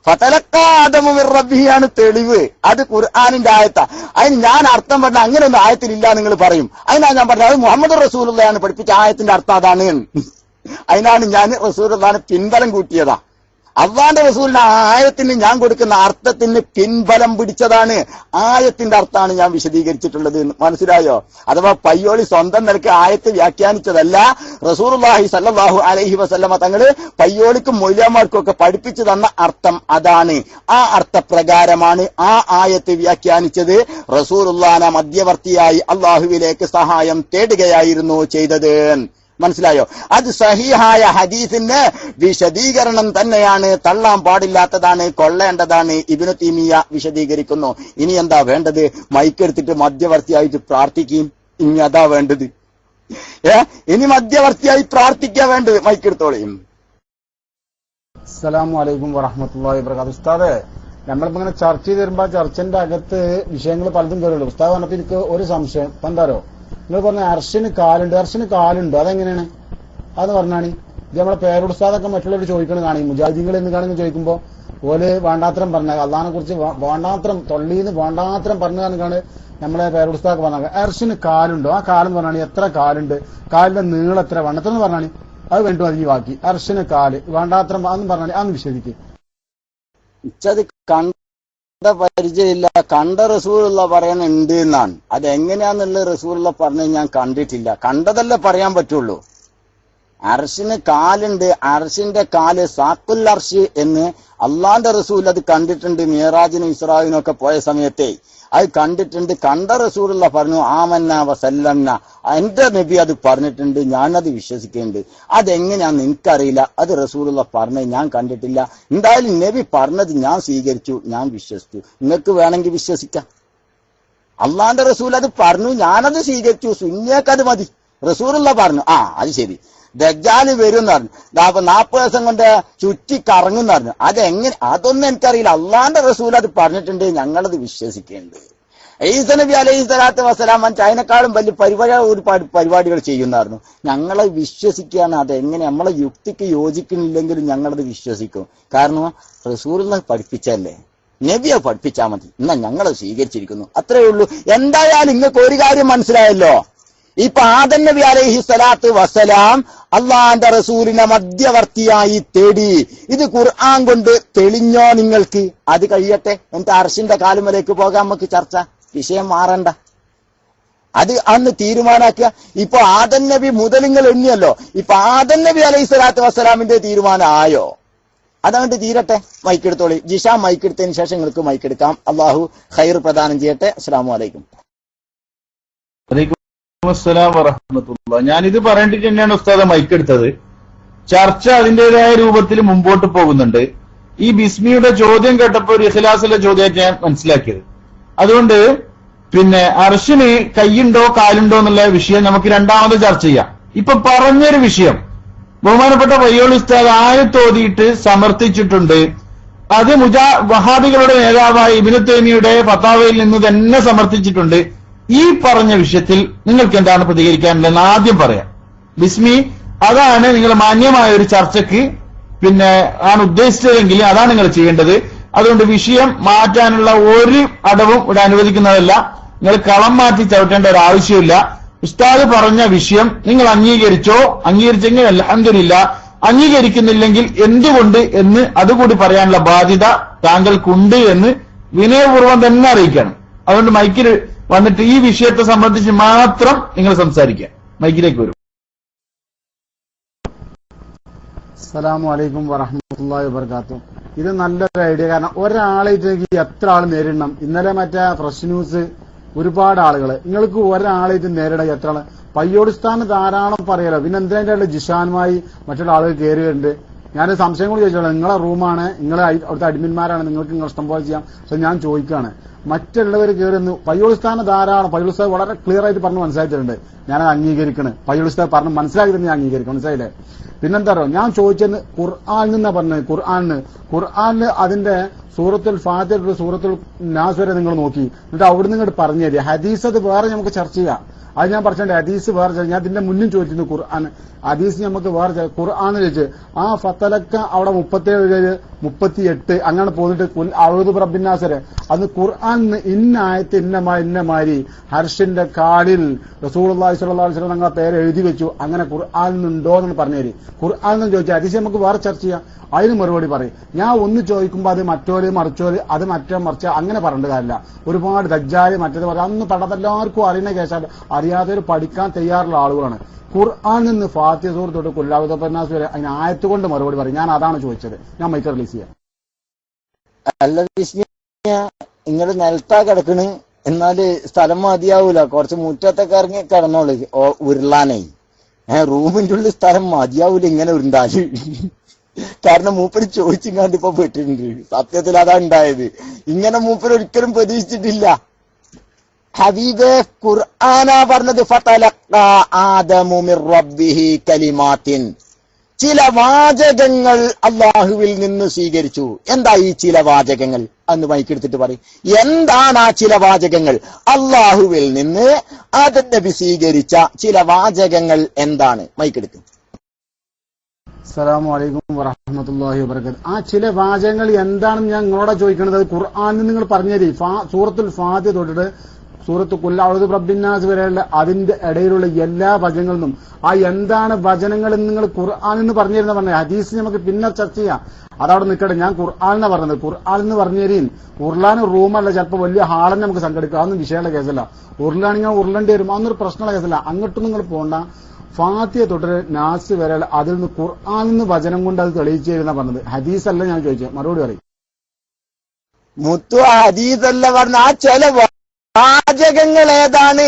ഫതലഖാ ആദമു മിർ റബ്ബിഹിയാണ് തെളിവ്. അത് ഖുർആനിന്റെ ആയത്താ. അതിന് ഞാൻ അർത്ഥം പറഞ്ഞ അങ്ങനെയൊന്നും ആയത്തിലില്ല നിങ്ങൾ പറയും. അതിനാ ഞാൻ പറഞ്ഞത് അത് മുഹമ്മദ് റസൂലുള്ളാഹിയാണ് പഠിപ്പിച്ച ആയത്തിന്റെ അർത്ഥം അതാണ്. അതിനാണ് ഞാൻ റസൂലുള്ളാഹിനെ പിൻബലം കൂട്ടിയതാ. അള്ളാന്റെ റസൂലിന്റെ ആയത്തിന് ഞാൻ കൊടുക്കുന്ന അർത്ഥത്തിന് പിൻബലം പിടിച്ചതാണ്. ആയത്തിന്റെ അർത്ഥമാണ് ഞാൻ വിശദീകരിച്ചിട്ടുള്ളത്. മനസ്സിലായോ? അഥവാ പയ്യോളി സ്വന്തം നിലക്ക് ആയത്ത് വ്യാഖ്യാനിച്ചതല്ല. റസൂലുള്ളാഹി സ്വല്ലല്ലാഹു അലൈഹി വസല്ലമ തങ്ങള് പയ്യോളിക്കും മൊയ്ലാമാർക്കും ഒക്കെ പഠിപ്പിച്ചു തന്ന അർത്ഥം അതാണ്. ആ അർത്ഥപ്രകാരമാണ് ആ ആയത്ത് വ്യാഖ്യാനിച്ചത്. റസൂലുള്ളാഹിനെ മധ്യവർത്തിയായി അള്ളാഹുവിലേക്ക് സഹായം തേടുകയായിരുന്നു ചെയ്തത്. മനസ്സിലായോ? അത് സഹീഹായ ഹദീസിന്റെ വിശദീകരണം തന്നെയാണ്, തള്ളാൻ പാടില്ലാത്തതാണ്, കൊള്ളേണ്ടതാണ്. ഇബ്നു തൈമിയ്യ വിശദീകരിക്കുന്നു. ഇനി എന്താ വേണ്ടത്? മൈക്കെടുത്തിട്ട് മധ്യവർത്തിയായിട്ട് പ്രാർത്ഥിക്കും. ഇനി അതാ വേണ്ടത്. ഇനി മധ്യവർത്തിയായി പ്രാർത്ഥിക്കാ വേണ്ടത്. മൈക്കെടുത്തോളയും. അസ്സലാമു അലൈക്കും വറഹ്മത്തുള്ളാഹി വബറകാതുഹു. ഉസ്താദേ, നമ്മളിപ്പോ ഇങ്ങനെ ചർച്ച ചെയ്ത് വരുമ്പോ ചർച്ചന്റെ അകത്ത് വിഷയങ്ങൾ പലതും കയറുള്ളൂ. ഉസ്താദ് പറഞ്ഞപ്പോ എനിക്ക് ഒരു സംശയം. ഇപ്പൊ എന്താരോ നിങ്ങൾ പറഞ്ഞ അർശിന് കാലുണ്ട്, അതെങ്ങനെയാണ്? അതെന്ന് പറഞ്ഞാണ് ഇത് നമ്മളെ പേരുസ്താദൊക്കെ മറ്റുള്ളവർ ചോദിക്കണം കാണി, മുജാഹിദീങ്ങൾ എന്ന് കാണുമെന്ന് ചോദിക്കുമ്പോ ഓല് വേണ്ടാത്രം പറഞ്ഞ അള്ളാഹിനെ കുറിച്ച് വേണ്ടാത്രം തൊള്ളീന്ന് വേണ്ടാത്രം പറഞ്ഞാണ് നമ്മളെ പേരുസ്താദൊക്കെ പറഞ്ഞ അർശിന് കാലുണ്ടോ? ആ കാലെന്ന് പറഞ്ഞാണ് എത്ര കാലുണ്ട്, കാലിന്റെ നീളം എത്ര, വണ്ണത്തെന്ന് പറഞ്ഞാണ് അത് വേണ്ടു. അത് ഈ വാക്കി അർശിന് കാല് വേണ്ടാത്രം അതെന്ന് പറഞ്ഞാൽ അന്ന് വിശദിക്കും. പരിചയമില്ല. കണ്ട റസൂലുള്ള പറയുന്നുണ്ട് എന്നാണ്. അതെങ്ങനെയാന്നുള്ള റസൂലുള്ള പറഞ്ഞ് ഞാൻ കണ്ടിട്ടില്ല. കണ്ടതല്ലേ പറയാൻ പറ്റുള്ളൂ. അർഷിന് കാലുണ്ട്. അർഷിന്റെ കാല് സാക്കുൽ അർഷ് എന്ന് അള്ളാന്റെ റസൂൽ അത് കണ്ടിട്ടുണ്ട്. മിയറാജിനും ഇസ്രായിനും ഒക്കെ പോയ സമയത്തെ അത് കണ്ടിട്ടുണ്ട്. കണ്ട റസൂലുള്ള പറഞ്ഞു ആമന്ന വസല്ലംന. എന്റെ നബി അത് പറഞ്ഞിട്ടുണ്ട്, ഞാനത് വിശ്വസിക്കുന്നുണ്ട്. അതെങ്ങനെയാന്ന് എനിക്കറിയില്ല. അത് റസൂലുള്ള പറഞ്ഞത് ഞാൻ കണ്ടിട്ടില്ല. എന്തായാലും നബി പറഞ്ഞത് ഞാൻ സ്വീകരിച്ചു, ഞാൻ വിശ്വസിച്ചു. നിങ്ങൾക്ക് വേണമെങ്കിൽ വിശ്വസിക്കാം. അള്ളാന്റെ റസൂൽ അത് പറഞ്ഞു, ഞാനത് സ്വീകരിച്ചു. സുന്നിയക്കത് മതി. റസൂലുള്ള പറഞ്ഞു, അത് ശരി, ദജ്ജാല് വരും എന്ന് പറഞ്ഞു. അപ്പൊ 40 ദിവസം കൊണ്ട് ചുറ്റി കറങ്ങും എന്ന് പറഞ്ഞു. അതെങ്ങനെ, അതൊന്നും എനിക്കറിയില്ല. അള്ളാന്റെ റസൂൽ അത് പറഞ്ഞിട്ടുണ്ട്, ഞങ്ങളത് വിശ്വസിക്കുന്നുണ്ട്. ഈസ നബി അലൈഹി സ്വലാത്തു വസ്സലാം അതിനേക്കാളും വലിയ ഒരുപാട് പരിപാടികൾ ചെയ്യുന്നായിരുന്നു. ഞങ്ങളത് വിശ്വസിക്കുകയാണ്. അതെങ്ങനെ നമ്മളെ യുക്തിക്ക് യോജിക്കുന്നില്ലെങ്കിലും ഞങ്ങളത് വിശ്വസിക്കും. കാരണം റസൂലിനെ പഠിപ്പിച്ചല്ലേ, നബിയെ പഠിപ്പിച്ചാൽ മതി. എന്നാ ഞങ്ങളത് സ്വീകരിച്ചിരിക്കുന്നു, അത്രേ ഉള്ളൂ. എന്തായാലും നിങ്ങൾക്ക് ഒരു കാര്യം മനസ്സിലായല്ലോ. ഇപ്പൊ ആദം നബി അലൈഹി സ്വലാത്തു വസ്സലാം അള്ളാന്റെ റസൂലിനെ മധ്യവർത്തിയായി തേടി. ഇത് ഖുർആൻ കൊണ്ട് തെളിഞ്ഞോ നിങ്ങൾക്ക്? അത് കഴിയട്ടെ, എന്നിട്ട് അർശിന്റെ കാലുമലേക്ക് പോകാൻ നമുക്ക് ചർച്ച. വിഷയം മാറണ്ട, അത് അന്ന് തീരുമാനാക്കുക. ഇപ്പൊ ആദം നബി മുതൽ നിങ്ങൾ എണ്ണിയല്ലോ. ഇപ്പൊ ആദം നബി അലൈഹി സ്വലാത്തു വസ്സലാമിന്റെ തീരുമാനം ആയോ? അതങ്ങോട്ട് തീരട്ടെ. മൈക്കെടുത്തോളി. ജിഷ മൈക്കെടുത്തതിന് ശേഷം നിങ്ങൾക്ക് മൈക്കെടുക്കാം. അള്ളാഹു ഖൈർ പ്രദാനം ചെയ്യട്ടെ. അസ്സലാമു അലൈക്കും. അസ്സലാം വറഹ്മത്തുള്ളാഹി. ഞാനിത് പറയേണ്ടിട്ട് തന്നെയാണ് ഉസ്താദ് മൈക്കെടുത്തത്. ചർച്ച അതിന്റേതായ രൂപത്തിൽ മുമ്പോട്ട് പോകുന്നുണ്ട്. ഈ ബിസ്മിയുടെ ചോദ്യം കേട്ടപ്പോൾ ഒരു ഇഖ്ലാസിലെ ചോദ്യമായിട്ട് ഞാൻ മനസ്സിലാക്കിയത്. അതുകൊണ്ട് പിന്നെ അർശിന് കൈയുണ്ടോ കാലുണ്ടോ എന്നുള്ള വിഷയം നമുക്ക് രണ്ടാമത് ചർച്ച ചെയ്യാം. ഇപ്പൊ പറഞ്ഞൊരു വിഷയം ബഹുമാനപ്പെട്ട വയ്യോളി ഉസ്താദ് ആയത്തോതിയിട്ട് സമർത്ഥിച്ചിട്ടുണ്ട്. അത് വഹാബികളുടെ നേതാവായ ഇബ്നു തൈമിയുടെ ഫത്താവയിൽ നിന്ന് തന്നെ സമർത്ഥിച്ചിട്ടുണ്ട്. ഈ പറഞ്ഞ വിഷയത്തിൽ നിങ്ങൾക്ക് എന്താണ് പ്രതികരിക്കാനുള്ളതെന്ന് ആദ്യം പറയാം. ബിസ്മി അതാണ് നിങ്ങൾ മാന്യമായ ഒരു ചർച്ചയ്ക്ക് പിന്നെ ആണ് ഉദ്ദേശിച്ചതെങ്കിൽ അതാണ് നിങ്ങൾ ചെയ്യേണ്ടത്. അതുകൊണ്ട് വിഷയം മാറ്റാനുള്ള ഒരു അടവും ഇവിടെ അനുവദിക്കുന്നതല്ല. നിങ്ങൾ കളം മാറ്റി ചവിട്ടേണ്ട ഒരു ആവശ്യമില്ല. ഉസ്താദ് പറഞ്ഞ വിഷയം നിങ്ങൾ അംഗീകരിച്ചോ? അംഗീകരിച്ചെങ്കിൽ അൽഹംദുലില്ലാ, അംഗീകരിക്കുന്നില്ലെങ്കിൽ എന്തുകൊണ്ട് എന്ന് അതുകൂടി പറയാനുള്ള ബാധ്യത താങ്കൾക്കുണ്ട് എന്ന് വിനയപൂർവ്വം തന്നെ അറിയിക്കണം. അതുകൊണ്ട് മൈക്കിൽ വന്നിട്ട് ഈ വിഷയത്തെ സംബന്ധിച്ച് മാത്രം നിങ്ങൾ സംസാരിക്കുക. മൈക്കിലേക്ക് വരും. അസ്സലാമു അലൈക്കും വറഹ്മത്തുള്ളാഹി വബറകാതുഹു. ഇത് നല്ലൊരു ഐഡിയ. കാരണം ഒരാളായിട്ട് എത്ര ആൾ നേരിടണം? ഇന്നലെ മറ്റേ ഫ്രഷ് ന്യൂസ് ഒരുപാട് ആളുകൾ, നിങ്ങൾക്ക് ഒരാളായിട്ട് നേരിടാൻ എത്ര ആള്? പയ്യോടിസ്ഥാന് ധാരാളം പറയാലോ. പിന്നെ എന്തിനായിട്ട് ജിഷാനുമായി മറ്റുള്ള ആളുകൾ കയറിയിട്ടുണ്ട്. ഞാൻ സംശയം കൂടി ചോദിച്ചോളാം. നിങ്ങളെ റൂമാണ്, നിങ്ങളെ അവിടുത്തെ അഡ്മിന്മാരാണ്, നിങ്ങൾക്ക് നിങ്ങൾ ഇഷ്ടം പോലെ ചെയ്യാം. പക്ഷെ ഞാൻ ചോദിക്കുകയാണ്, മറ്റുള്ളവർ കയറുന്നു. പയ്യോളിസ്ഥാന് ധാരാളം, പയ്യോളിസ്ഥാൻ വളരെ ക്ലിയർ ആയിട്ട് പറഞ്ഞ് മനസ്സിലായിട്ടുണ്ട്. ഞാനത് അംഗീകരിക്കണം. പയ്യോളിസ്ഥാൻ പറഞ്ഞ് മനസ്സിലാക്കി തന്നെ ഞാൻ അംഗീകരിക്കണം. മനസ്സിലായില്ലേ? പിന്നെന്താ പറയുക, ഞാൻ ചോദിച്ചത് ഖുർആനിൽ നിന്നാ പറഞ്ഞത്. ഖുർആനില് അതിന്റെ സൂറത്തുൽ ഫാത്തിഹ സൂറത്തുൽ നാസ് വരെ നിങ്ങൾ നോക്കി, എന്നിട്ട് അവിടെ നിന്ന് ഇങ്ങോട്ട് പറഞ്ഞു തരിക. ഹദീസ് അത് വേറെ നമുക്ക് ചർച്ച ചെയ്യാം. അത് ഞാൻ പറഞ്ഞിട്ടുണ്ട്. ഹദീസ് വേറെ, ഞാൻ ഇതിന്റെ മുന്നും ചോദിച്ചിരുന്നു. ഖുർആൻ ഹദീസ് നമുക്ക് വേറെ. ഖുർആൻ ചോദിച്ച് ആ ഫത്തലക്ക അവിടെ 37 38 അങ്ങനെ പോന്നിട്ട് അഴുതു റബ്ബിന്നാസരെ അന്ന് ഖുർആൻ ഇന്ന ആയത്ത് ഇന്നമാരി ഹർഷിന്റെ കാലിൽ റസൂലുള്ളാഹി സ്വല്ലല്ലാഹു അലൈഹി വസല്ലം ഞങ്ങളെ പേര് എഴുതി വെച്ചു. അങ്ങനെ ഖുർആൻ ഉണ്ടോ എന്ന് പറഞ്ഞു തരും. ഖുർആൻ എന്ന് ചോദിച്ചാൽ ഹദീസ് നമുക്ക് വേറെ ചർച്ച ചെയ്യാം. അതിന് മറുപടി പറയും. ഞാൻ ഒന്ന് ചോദിക്കുമ്പോൾ അത് മറ്റോര് മറിച്ചോര്, അത് മറിച്ച അങ്ങനെ പറഞ്ഞിട്ട് കാര്യമില്ല. ഒരുപാട് ദജ്ജാല് മറ്റേത് പറയാം. അന്ന് പടത്തെല്ലാവർക്കും അറിയുന്ന കേസാണ്. അറിയാത്തവർ പഠിക്കാൻ തയ്യാറുള്ള ആളുകളാണ്. ഖുർആൻ നിന്ന് ഫാത്തിഹ സൂറത്ത് തൊട്ട് കുല്ലാവുദപ്പന്നാസ് വരെ അതിന് ആയത്ത് കൊണ്ട് മറുപടി പറയും. ഞാൻ അതാണ് ചോദിച്ചത്. ഞാൻ മൈക്ക് റിലീസ് ചെയ്യാം. അല്ല നിങ്ങൾ നിലത്താ കിടക്കണ്, എന്നാല് സ്ഥലം മതിയാവൂല. കുറച്ച് മുറ്റത്തൊക്കെ ഇറങ്ങി കിടന്നോളൂ ഉരുളാനേ. റൂമിന്റെ ഉള്ളിൽ സ്ഥലം മതിയാവൂല ഇങ്ങനെ ഉരുണ്ടാല്. കാരണം മൂപ്പര് ചോദിച്ചിങ്ങാണ്ട് ഇപ്പൊ പെട്ടിട്ടുണ്ട്. സത്യത്തിൽ അതാ ഉണ്ടായത്. ഇങ്ങനെ മൂപ്പര് ഒരിക്കലും പ്രതീക്ഷിച്ചിട്ടില്ല. ഹബീബെ ഖുർആനാ പറഞ്ഞത് ഫതലഖാ ആദമു മിർ റബ്ബിഹി കലിമാത്തിൻ. ചില വാചകങ്ങൾ അള്ളാഹുവിൽ നിന്ന് സ്വീകരിച്ചു. എന്താ ഈ ചില വാചകങ്ങൾ? അന്ന് മൈക്കെടുത്തിട്ട് പറയും. എന്താണ് ആ ചില വാചകങ്ങൾ? അള്ളാഹുവിൽ നിന്ന് ആദം നബി സ്വീകരിച്ച ചില വാചകങ്ങൾ എന്താണ്? മൈക്കെടുക്കും. അസ്സലാമു അലൈക്കും വറഹ്മത്തുള്ളാഹി വബറകാതുഹു. ആ ചില വാചകങ്ങൾ എന്താണെന്ന് ഞാൻ നിങ്ങളോട് ചോദിക്കുന്നത്. ഖുർആനിൽ നിങ്ങൾ പറഞ്ഞുതരി. സൂറത്തുൽ ഫാത്തിഹ തൊട്ടിട്ട് സൂറത്ത് ഖുൽ അഊദു ബിറബ്ബിന്നാസ് വരെയുള്ള അതിന്റെ ഇടയിലുള്ള എല്ലാ വചനങ്ങളിൽ നിന്നും ആ എന്താണ് വചനങ്ങൾ എന്ന് നിങ്ങൾ ഖുർആൻ എന്ന് പറഞ്ഞിരുന്ന പറഞ്ഞ ഹദീസ് നമുക്ക് പിന്നെ ചർച്ച ചെയ്യാം. അതവിടെ നിൽക്കട്ടെ. ഞാൻ ഖുർആൻ എന്നാ പറഞ്ഞത്. ഖുർആൻ എന്ന് പറഞ്ഞു തരീൻ. ഉരുളാൻ റൂമല്ല, ചിലപ്പോൾ വലിയ ഹാളന്നെ നമുക്ക് സംഘടിക്കാം. അതൊന്നും വിഷയമുള്ള കേസല്ല. ഉരുളാണെങ്കിൽ ഉരുളേണ്ടി വരും. അതൊന്നൊരു പ്രശ്നമുള്ള കേസല്ല. അങ്ങോട്ടും നിങ്ങൾ പോണ്ട. ഫാത്തിഹ തൊട്ട് നാസ് വരെ അതിൽ നിന്ന് ഖുർആൻ നിന്ന് വചനം കൊണ്ട് അത് തെളിയിച്ചു തരുന്ന പറഞ്ഞത്. ഹദീസല്ല ഞാൻ ചോദിച്ചത്. മറുപടി പറയും. മുത്തു ഹദീസല്ല പറഞ്ഞ ആ ചില വാചകങ്ങൾ ഏതാണ്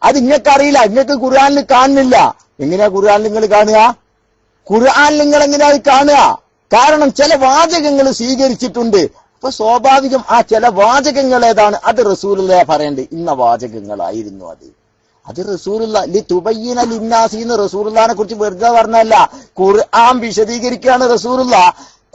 അത് ഇങ്ങക്കറിയില്ല. ഇങ്ങക്ക് ഖുർആനിൽ കാണുന്നില്ല. എങ്ങനെയാ ഖുർആനിൽ നിങ്ങൾ കാണുക? ഖുർആനിൽ നിങ്ങൾ എങ്ങനെയാ കാണുക? കാരണം ചില വാചകങ്ങൾ സ്വീകരിച്ചിട്ടുണ്ട്. അപ്പൊ സ്വാഭാവികം ആ ചില വാചകങ്ങൾ ഏതാണ് അത് റസൂലുള്ളാഹി പറയേണ്ടത്. ഇന്ന വാചകങ്ങളായിരുന്നു അത് റസൂലുള്ള തുബയ്യിന ലിന്നാസി എന്ന് റസൂലുള്ളാഹിനെ കുറിച്ച് വെറുതെ പറഞ്ഞല്ല. ഖുർആൻ വിശദീകരിക്കുകയാണ് റസൂലുള്ള.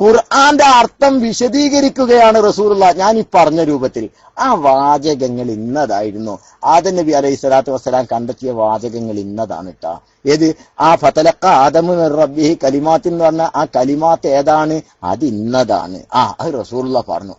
ഖുർആന്റെ അർത്ഥം വിശദീകരിക്കുകയാണ് റസൂലുള്ള. ഞാൻ ഈ പറഞ്ഞ രൂപത്തിൽ ആ വാചകങ്ങൾ ഇന്നതായിരുന്നു. ആദം നബി അലൈഹി സ്വലാത്തു വസ്സലാം കണ്ടെത്തിയ വാചകങ്ങൾ ഇന്നതാണ് ട്ടാ. ഏത് ആ ഫതലഖ ആദമു മിർ റബ്ബിഹി കലിമാത്ത് എന്ന് പറഞ്ഞ ആ കലിമാത്ത് ഏതാണ്? അത് ഇന്നതാണ്. അത് റസൂലുള്ള പറഞ്ഞു.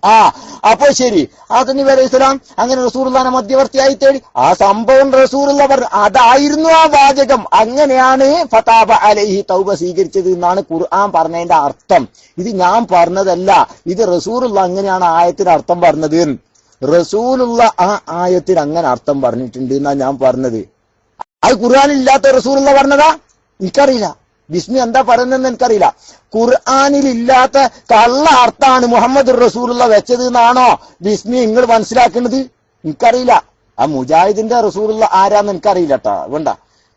അപ്പൊ ശരി, ആദം നബി അലൈഹി സ്വലാം അങ്ങനെ റസൂലുള്ളാഹിനെ മധ്യവർത്തിയായി തേടി ആ സംഭവം റസൂലുള്ള പറഞ്ഞു. അതായിരുന്നു ആ വാചകം. അങ്ങനെയാണ് ഫതാബ അലൈഹി തൗബ സ്വീകരിച്ചത് എന്നാണ് ഖുർആൻ പറഞ്ഞതിന്റെ അർത്ഥം. ഇത് ഞാൻ പറഞ്ഞതല്ല. ഇത് റസൂലുള്ള അങ്ങനെയാണ് ആയത്തിന് അർത്ഥം പറഞ്ഞത്. റസൂലുള്ള ആ ആയത്തിന് അങ്ങനെ അർത്ഥം പറഞ്ഞിട്ടുണ്ട് എന്നാ ഞാൻ പറഞ്ഞത്. അത് ഖുർആനിലില്ലാത്ത റസൂലുള്ള പറഞ്ഞതാ? എനിക്കറിയില്ല. ബിസ്മി എന്താ പറയുന്നതെന്ന് എനിക്കറിയില്ല. ഖുർആനിലില്ലാത്ത കള്ള അർത്ഥാണ് മുഹമ്മദ് റസൂലുള്ള വെച്ചത് എന്നാണോ ബിസ്മി നിങ്ങൾ മനസ്സിലാക്കുന്നത്? എനിക്കറിയില്ല. ആ മുജാഹിദിന്റെ റസൂലുള്ള ആരാന്ന് എനിക്കറിയില്ല ട്ടാ. വേണ്ട.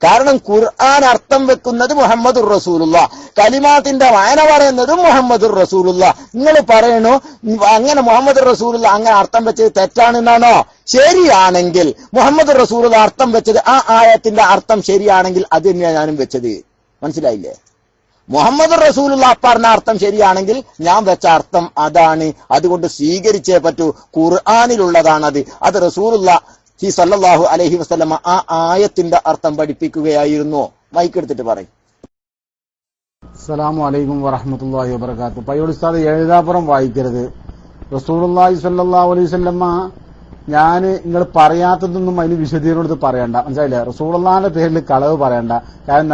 കാരണം ഖുർആൻ അർത്ഥം വെക്കുന്നത് മുഹമ്മദുർ റസൂലുള്ള, കലിമാത്തിന്റെ വായന പറയുന്നതും മുഹമ്മദുർ റസൂലുള്ള. നിങ്ങൾ പറയണു അങ്ങനെ മുഹമ്മദ് റസൂലുള്ള അങ്ങനെ അർത്ഥം വെച്ചത് തെറ്റാണെന്നാണോ? ശരിയാണെങ്കിൽ മുഹമ്മദ് റസൂലുള്ള അർത്ഥം വെച്ചത് ആ ആയത്തിന്റെ അർത്ഥം ശരിയാണെങ്കിൽ അത് തന്നെയാണ് ഞാനും വെച്ചത്. മനസ്സിലായില്ലേ? മുഹമ്മദ് റസൂലുള്ള പറഞ്ഞ അർത്ഥം ശരിയാണെങ്കിൽ ഞാൻ വെച്ച അർത്ഥം അതാണ്. അതുകൊണ്ട് സ്വീകരിച്ചേ പറ്റൂ. ഖുർആനിലുള്ളതാണത്. അത് റസൂലുള്ള സല്ലല്ലാഹു അലൈഹി വസല്ലമ ആ ആയത്തിന്റെ അർത്ഥം പഠിപ്പിക്കുകയായിരുന്നു. മൈക്കെടുത്തിട്ട് പറയും. അസ്സലാമു അലൈക്കും വറഹ്മത്തുള്ളാഹി വബറകാതുഹു. പയ്യോളി ഉസ്താദ് എഴുതാപ്പുറം വായിക്കരുത്. റസൂലുള്ളാഹി സ്വല്ലല്ലാഹു അലൈഹി വസല്ലമ ഞാൻ നിങ്ങൾ പറയാത്തതൊന്നും അതിന് വിശദീകരണം എടുത്ത് പറയണ്ട. മനസ്സിലായില്ലേ? റസൂലുള്ളാഹിന്റെ പേരിൽ കളവ് പറയണ്ട. കാരണം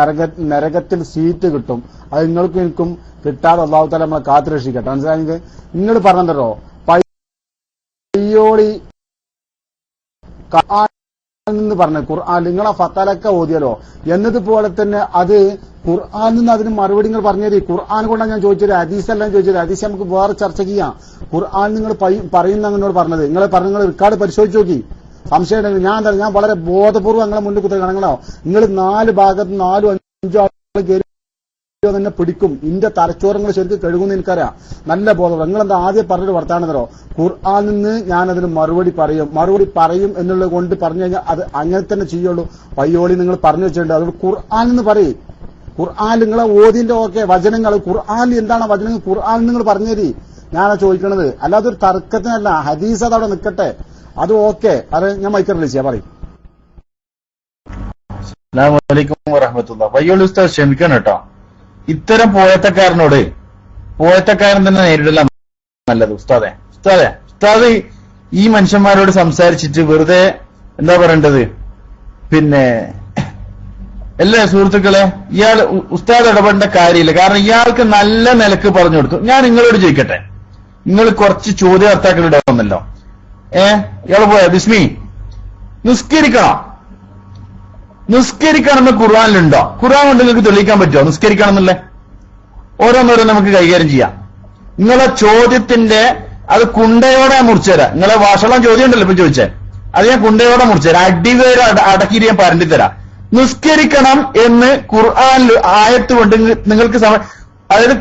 നരകത്തിൽ സീറ്റ് കിട്ടും. അത് നിങ്ങൾക്കും എനിക്കും കിട്ടാതെ അല്ലാഹു തആല നമ്മളെ കാത്തുരക്ഷിക്കട്ടെ. മനസ്സിലായെങ്കിൽ നിങ്ങൾ പറഞ്ഞല്ലോ പയ്യോളി നിന്ന് പറഞ്ഞ ഖുർആൻ നിങ്ങളെ ഫതലക്ക ഓതിയല്ലോ എന്നതുപോലെ തന്നെ അത് ഖുർആൻ നിന്ന് അതിന് മറുപടി നിങ്ങൾ പറഞ്ഞത് ഖുർആൻ കൊണ്ടാണ് ഞാൻ ചോദിച്ചത്. ഹദീസെല്ലാം ചോദിച്ചത്. ഹദീസ് നമുക്ക് വേറെ ചർച്ച ചെയ്യാം. ഖുർആൻ നിങ്ങൾ പറയുന്ന എന്നോട് പറഞ്ഞത് നിങ്ങൾ റെക്കോർഡ് പരിശോധിച്ച് നോക്കി. സംശയം ഞാൻ വളരെ ബോധപൂർവ്വം നിങ്ങളെ മുന്നിൽ കുത്തി കാണങ്ങളോ. നിങ്ങൾ 4 ഭാഗത്ത് 4-5 ആളുകൾ കയറി തന്നെ പിടിക്കും. ഇന്റെ തലച്ചോറങ്ങൾ ശരിക്കും കഴുകുന്ന എനിക്കറിയാം. നല്ല ബോധം. നിങ്ങളെന്താ ആദ്യം പറഞ്ഞൊരു വർത്താനം ഖുർആൻ നിന്ന് ഞാൻ അതിന് മറുപടി പറയും എന്നുള്ളത് കൊണ്ട് പറഞ്ഞു കഴിഞ്ഞാൽ അത് അങ്ങനെ തന്നെ ചെയ്യുള്ളൂ. പയ്യോളി നിങ്ങൾ പറഞ്ഞു വെച്ചിട്ടുണ്ട്. അതുകൊണ്ട് ഖുർആൻ എന്ന് പറയും. ഖുർആൻ നിങ്ങളെ ഓതിന്റെ വചനങ്ങൾ ഖുർആൻ എന്താണ് വചനങ്ങൾ ഖുർആൻ നിങ്ങൾ പറഞ്ഞു തരി. ഞാനാ ചോദിക്കണത്. അല്ലാതെ ഒരു തർക്കത്തിനല്ല. ഹദീസ് അതവിടെ നിൽക്കട്ടെ. അത് അത് ഞാൻ മൈക്കറിൽ ചെയ്യാം. പറയും. അസ്സലാമു അലൈക്കും വറഹ്മത്തുള്ളാഹി. പയ്യോളി ഉസ്താദ് ക്ഷമിക്കണം കേട്ടോ. ഇത്തരം പോയത്തക്കാരൻ തന്നെ നേരിടല നല്ലത്. ഉസ്താദ് ഈ മനുഷ്യന്മാരോട് സംസാരിച്ചിട്ട് വെറുതെ എന്താ പറയേണ്ടത്? പിന്നെ എല്ലാ സുഹൃത്തുക്കളെ ഉസ്താദ് ഇടപെടേണ്ട കാര്യമില്ല. കാരണം ഇയാൾക്ക് നല്ല നിലക്ക് പറഞ്ഞു കൊടുത്തു. ഞാൻ നിങ്ങളോട് ചോദിക്കട്ടെ, നിങ്ങൾ കുറച്ച് ചോദ്യാർത്ഥാക്കളുടെ വന്നല്ലോ. ഇയാള് പോയ ബിസ്മി നിസ്കരിക്കണമെന്ന് ഖുർആനിലുണ്ടോ? ഖുർആൻ കൊണ്ട് നിങ്ങൾക്ക് തെളിയിക്കാൻ പറ്റുമോ നിസ്കരിക്കണം എന്നല്ലേ? ഓരോന്നോരോന്ന് നമുക്ക് കൈകാര്യം ചെയ്യാം. നിങ്ങളെ ചോദ്യത്തിന്റെ അത് കുണ്ടയോടെ മുറിച്ചുതരാം. നിങ്ങളെ വാഷളം ചോദ്യം ഉണ്ടല്ലോ ഇപ്പൊ ചോദിച്ചേ, അത് ഞാൻ കുണ്ടയോടെ മുറിച്ചുതരാം. അടിവേര് അടക്കിയിട്ട് ഞാൻ പറഞ്ഞു തരാം. നിസ്കരിക്കണം എന്ന് ഖുർആനിൽ ആയത്ത് കൊണ്ട് നിങ്ങൾക്ക് അതായത്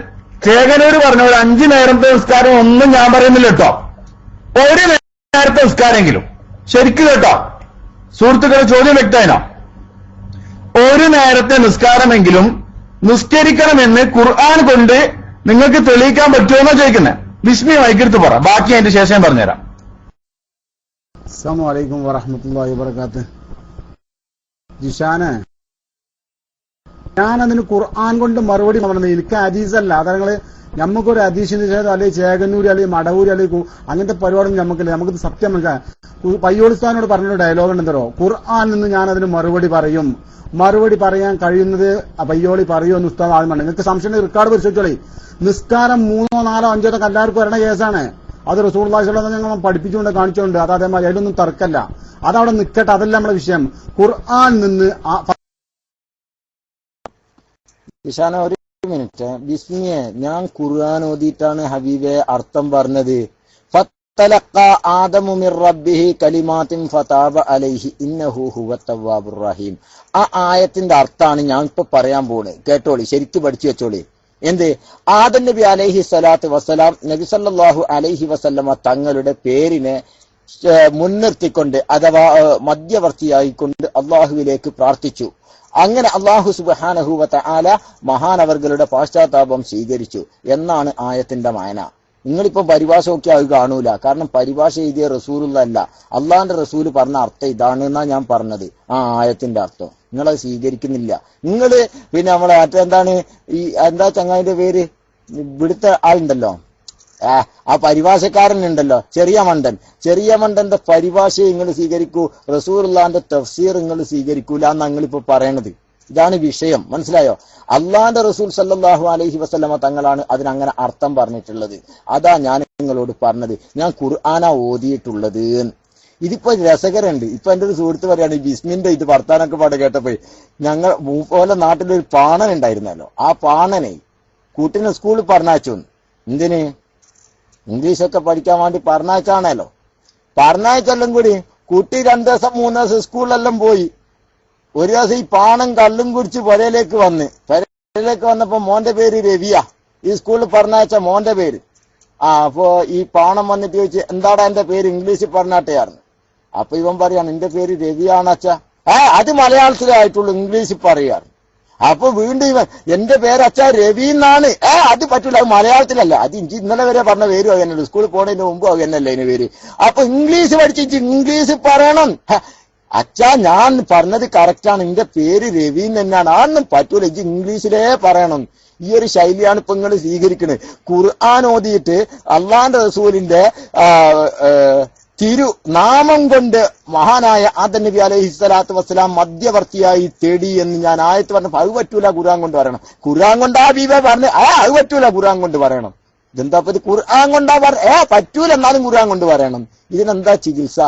ചേകനൂര് പറഞ്ഞ ഒരു 5 നേരത്തെ നിസ്കാരം ഒന്നും ഞാൻ പറയുന്നില്ല കേട്ടോ. ഒരു നേരത്തെ നിസ്കാരമെങ്കിലും ശരിക്കും കേട്ടോ സുഹൃത്തുക്കളെ, ചോദ്യം വ്യക്തമായിനോ? ഒരു നേരത്തെ നിസ്കാരമെങ്കിലും നിസ്കരിക്കണമെന്ന് ഖുർആൻ കൊണ്ട് നിങ്ങൾക്ക് തെളിയിക്കാൻ പറ്റുമെന്നോ ചോദിക്കുന്നത്? ബിസ്മി മൈക്കെടുത്ത് പറ, ബാക്കി അതിന്റെ ശേഷം പറഞ്ഞുതരാം. അസ്സലാമു അലൈക്കും വറഹ്മത്തുള്ളാഹി വബറകാതുഹു. ജിഷാനെ ഞാനതിന് ഖുർആൻ കൊണ്ട് മറുപടി പറഞ്ഞത്. എനിക്ക് ഹദീസല്ല. അത് നിങ്ങള് നമുക്കൊരു ഹദീസിന് ശേഷം അല്ലെങ്കിൽ ചേകന്നൂര് അല്ലെങ്കിൽ മടവൂര് അല്ലെങ്കിൽ അങ്ങനത്തെ പരിപാടിയൊന്നും നമുക്കില്ല. നമുക്കിത് സത്യം മനസ്സിലാക്കാം. പയ്യോളിസ്ഥാനോട് പറഞ്ഞൊരു ഡയലോഗ് ഉണ്ടെന്തോ, ഖുർആൻ നിന്ന് ഞാൻ അതിന് മറുപടി പറയും. മറുപടി പറയാൻ കഴിയുന്നത് പയ്യോളി പറയുമെന്ന് ഉസ്താദ് ആദ്യം പറഞ്ഞു. നിങ്ങൾക്ക് സംശയം റെക്കോർഡ് പരിശോധിച്ചോളി. നിസ്കാരം 3, 4, 5 എല്ലാവർക്കും വരണ കേസാണ്. അത് റസൂലുള്ളാഹി സ്വല്ലല്ലാഹു അലൈഹി വസല്ലം പഠിപ്പിച്ചുകൊണ്ട് കാണിച്ചുകൊണ്ട് അത് അതേമാതിരി അതിലൊന്നും തർക്കല്ല. അതവിടെ നിൽക്കട്ടെ, അതല്ല നമ്മുടെ വിഷയം. ഖുർആൻ നിന്ന് ഇഷാന ഒരു മിനിറ്റ്. ബിസ്മിയെ, ഞാൻ ഖുർആൻ ഓതിയിട്ടാണ് ഹബീബെ അർത്ഥം പറഞ്ഞത്. ഫത്തലഖ ആദമു മിർ റബ്ബിഹി കലിമാത്തിൻ ഫതാബ അലൈഹി ഇന്നഹു ഹുവത് തവ്വാബുർ റഹീം. ആ ആയത്തിന്റെ അർത്ഥമാണ് ഞാൻ ഇപ്പൊ പറയാൻ പോകുന്നത്. കേട്ടോളി, ശരിക്കും പഠിച്ചു വെച്ചോളി. എന്ത്? ആദം നബി അലൈഹി സ്വലാത്തു വസ്സലാം നബി സല്ലല്ലാഹു അലൈഹി വസല്ലമ തങ്ങളുടെ പേരിനെ മുൻനിർത്തിക്കൊണ്ട് അഥവാ മധ്യവർത്തിയായിക്കൊണ്ട് അള്ളാഹുവിലേക്ക് പ്രാർത്ഥിച്ചു. അങ്ങനെ അള്ളാഹു സുബ്ഹാനഹു വ തആല മഹാനവർകളുടെ പാശ്ചാത്താപം സ്വീകരിച്ചു എന്നാണ് ആയത്തിന്റെ മായന. നിങ്ങളിപ്പോ പരിഭാഷ ഒക്കെ അത് കാണൂല. കാരണം പരിഭാഷ എഴുതിയ റസൂലുള്ള അല്ല, അള്ളാഹിന്റെ റസൂല് പറഞ്ഞ അർത്ഥം ഇതാണ് എന്നാ ഞാൻ പറഞ്ഞത്. ആ ആയത്തിന്റെ അർത്ഥം നിങ്ങളത് സ്വീകരിക്കുന്നില്ല. നിങ്ങള് പിന്നെ നമ്മളെ മറ്റെന്താണ് ഈ എന്താ ചങ്ങായിന്റെ പേര്, ഇവിടുത്തെ ആളുണ്ടല്ലോ, ആ പരിഭാഷക്കാരൻ ഉണ്ടല്ലോ, ചെറിയ മണ്ടന്റെ പരിഭാഷയെ നിങ്ങൾ സ്വീകരിക്കൂ, റസൂലുള്ളാഹിന്റെ തഫ്സീർ നിങ്ങൾ സ്വീകരിക്കൂല എന്നാ നിങ്ങളിപ്പോ പറയണത്. ഇതാണ് വിഷയം, മനസ്സിലായോ? അള്ളാന്റെ റസൂൽ സല്ലല്ലാഹു അലൈഹി വസല്ലമ തങ്ങളാണ് അതിനങ്ങനെ അർത്ഥം പറഞ്ഞിട്ടുള്ളത്. അതാ ഞാൻ നിങ്ങളോട് പറഞ്ഞത്. ഞാൻ ഖുർആനാ ഓതിയിട്ടുള്ളത്. ഇതിപ്പോ രസകരമുണ്ട്. ഇപ്പൊ എന്റെ ഒരു സുഹൃത്ത് പറയാണ്, ബിസ്മിന്റെ ഇത് വർത്താനൊക്കെ പാടെ കേട്ടപ്പോ, ഞങ്ങൾ പോലെ നാട്ടിലൊരു പാണൻ ഉണ്ടായിരുന്നല്ലോ, ആ പാണനെ കുട്ടിനെ സ്കൂളിൽ പറഞ്ഞയച്ചു. എന്തിന്? ഇംഗ്ലീഷൊക്കെ പഠിക്കാൻ വേണ്ടി പറഞ്ഞയച്ചാണല്ലോ. പറഞ്ഞയച്ചെല്ലാം കൂടി കുട്ടി 2 ദിവസം 3 ദിവസം സ്കൂളിലെല്ലാം പോയി. ഒരു ദിവസം ഈ പാണം കള്ളും കുടിച്ച് പുരയിലേക്ക് വന്നപ്പോ മോന്റെ പേര് രവിയ, ഈ സ്കൂളിൽ പറഞ്ഞയച്ച മോന്റെ പേര്. അപ്പോ ഈ പാണം വന്നിട്ട് ചോദിച്ചു, എന്താടാ എന്റെ പേര്? ഇംഗ്ലീഷിൽ പറഞ്ഞാട്ടെയായിരുന്നു. അപ്പൊ ഇവൻ പറയാണ്, എന്റെ പേര് രവിയാണച്ച. അത് മലയാളത്തിലായിട്ടുള്ളൂ, ഇംഗ്ലീഷിൽ പറയാറ്. അപ്പൊ വീണ്ടും ഇവൻ, എന്റെ പേര് അച്ഛാ രവി എന്നാണ്. അത് പറ്റൂല, അത് മലയാളത്തിലല്ല. അത് ഇന്നലെ വരെ പറഞ്ഞ പേരും അങ്ങനല്ലോ, സ്കൂളിൽ പോണതിന് മുമ്പ് അങ്ങനല്ലേ അതിന് പേര്. അപ്പൊ ഇംഗ്ലീഷ് പഠിച്ചിട്ട് ഇംഗ്ലീഷ് പറയണം. അച്ഛാ ഞാൻ പറഞ്ഞത് കറക്റ്റാണ്, എന്റെ പേര് രവി തന്നെയാണ്. അതൊന്നും പറ്റൂല, ഇത് ഇംഗ്ലീഷിലേ പറയണം. ഈ ഒരു ശൈലിയാണ് ഇപ്പൊ നിങ്ങൾ സ്വീകരിക്കുന്നത്. ഖുർആൻ ഓതിയിട്ട് അള്ളാന്റെ റസൂലിന്റെ തിരുനാമം കൊണ്ട് മഹാനായ ആദം നബി അലൈഹി സ്വലാത്തു വസ്സലാം മധ്യവർത്തിയായി തേടി എന്ന് ഞാൻ ആയത്ത് പറഞ്ഞപ്പോ അത് പറ്റൂല, ഖുർആൻ കൊണ്ട് പറയണം. ഖുർആൻ കൊണ്ടാ ബീബെ പറഞ്ഞ് അത് പറ്റൂല, ഖുർആൻ കൊണ്ട് പറയണം. ഇതെന്താ ഇത്? ഖുർആൻ കൊണ്ടാ പറ്റൂല, എന്നാലും ഖുർആൻ കൊണ്ട് പറയണം. ഇതിനെന്താ ചികിത്സ?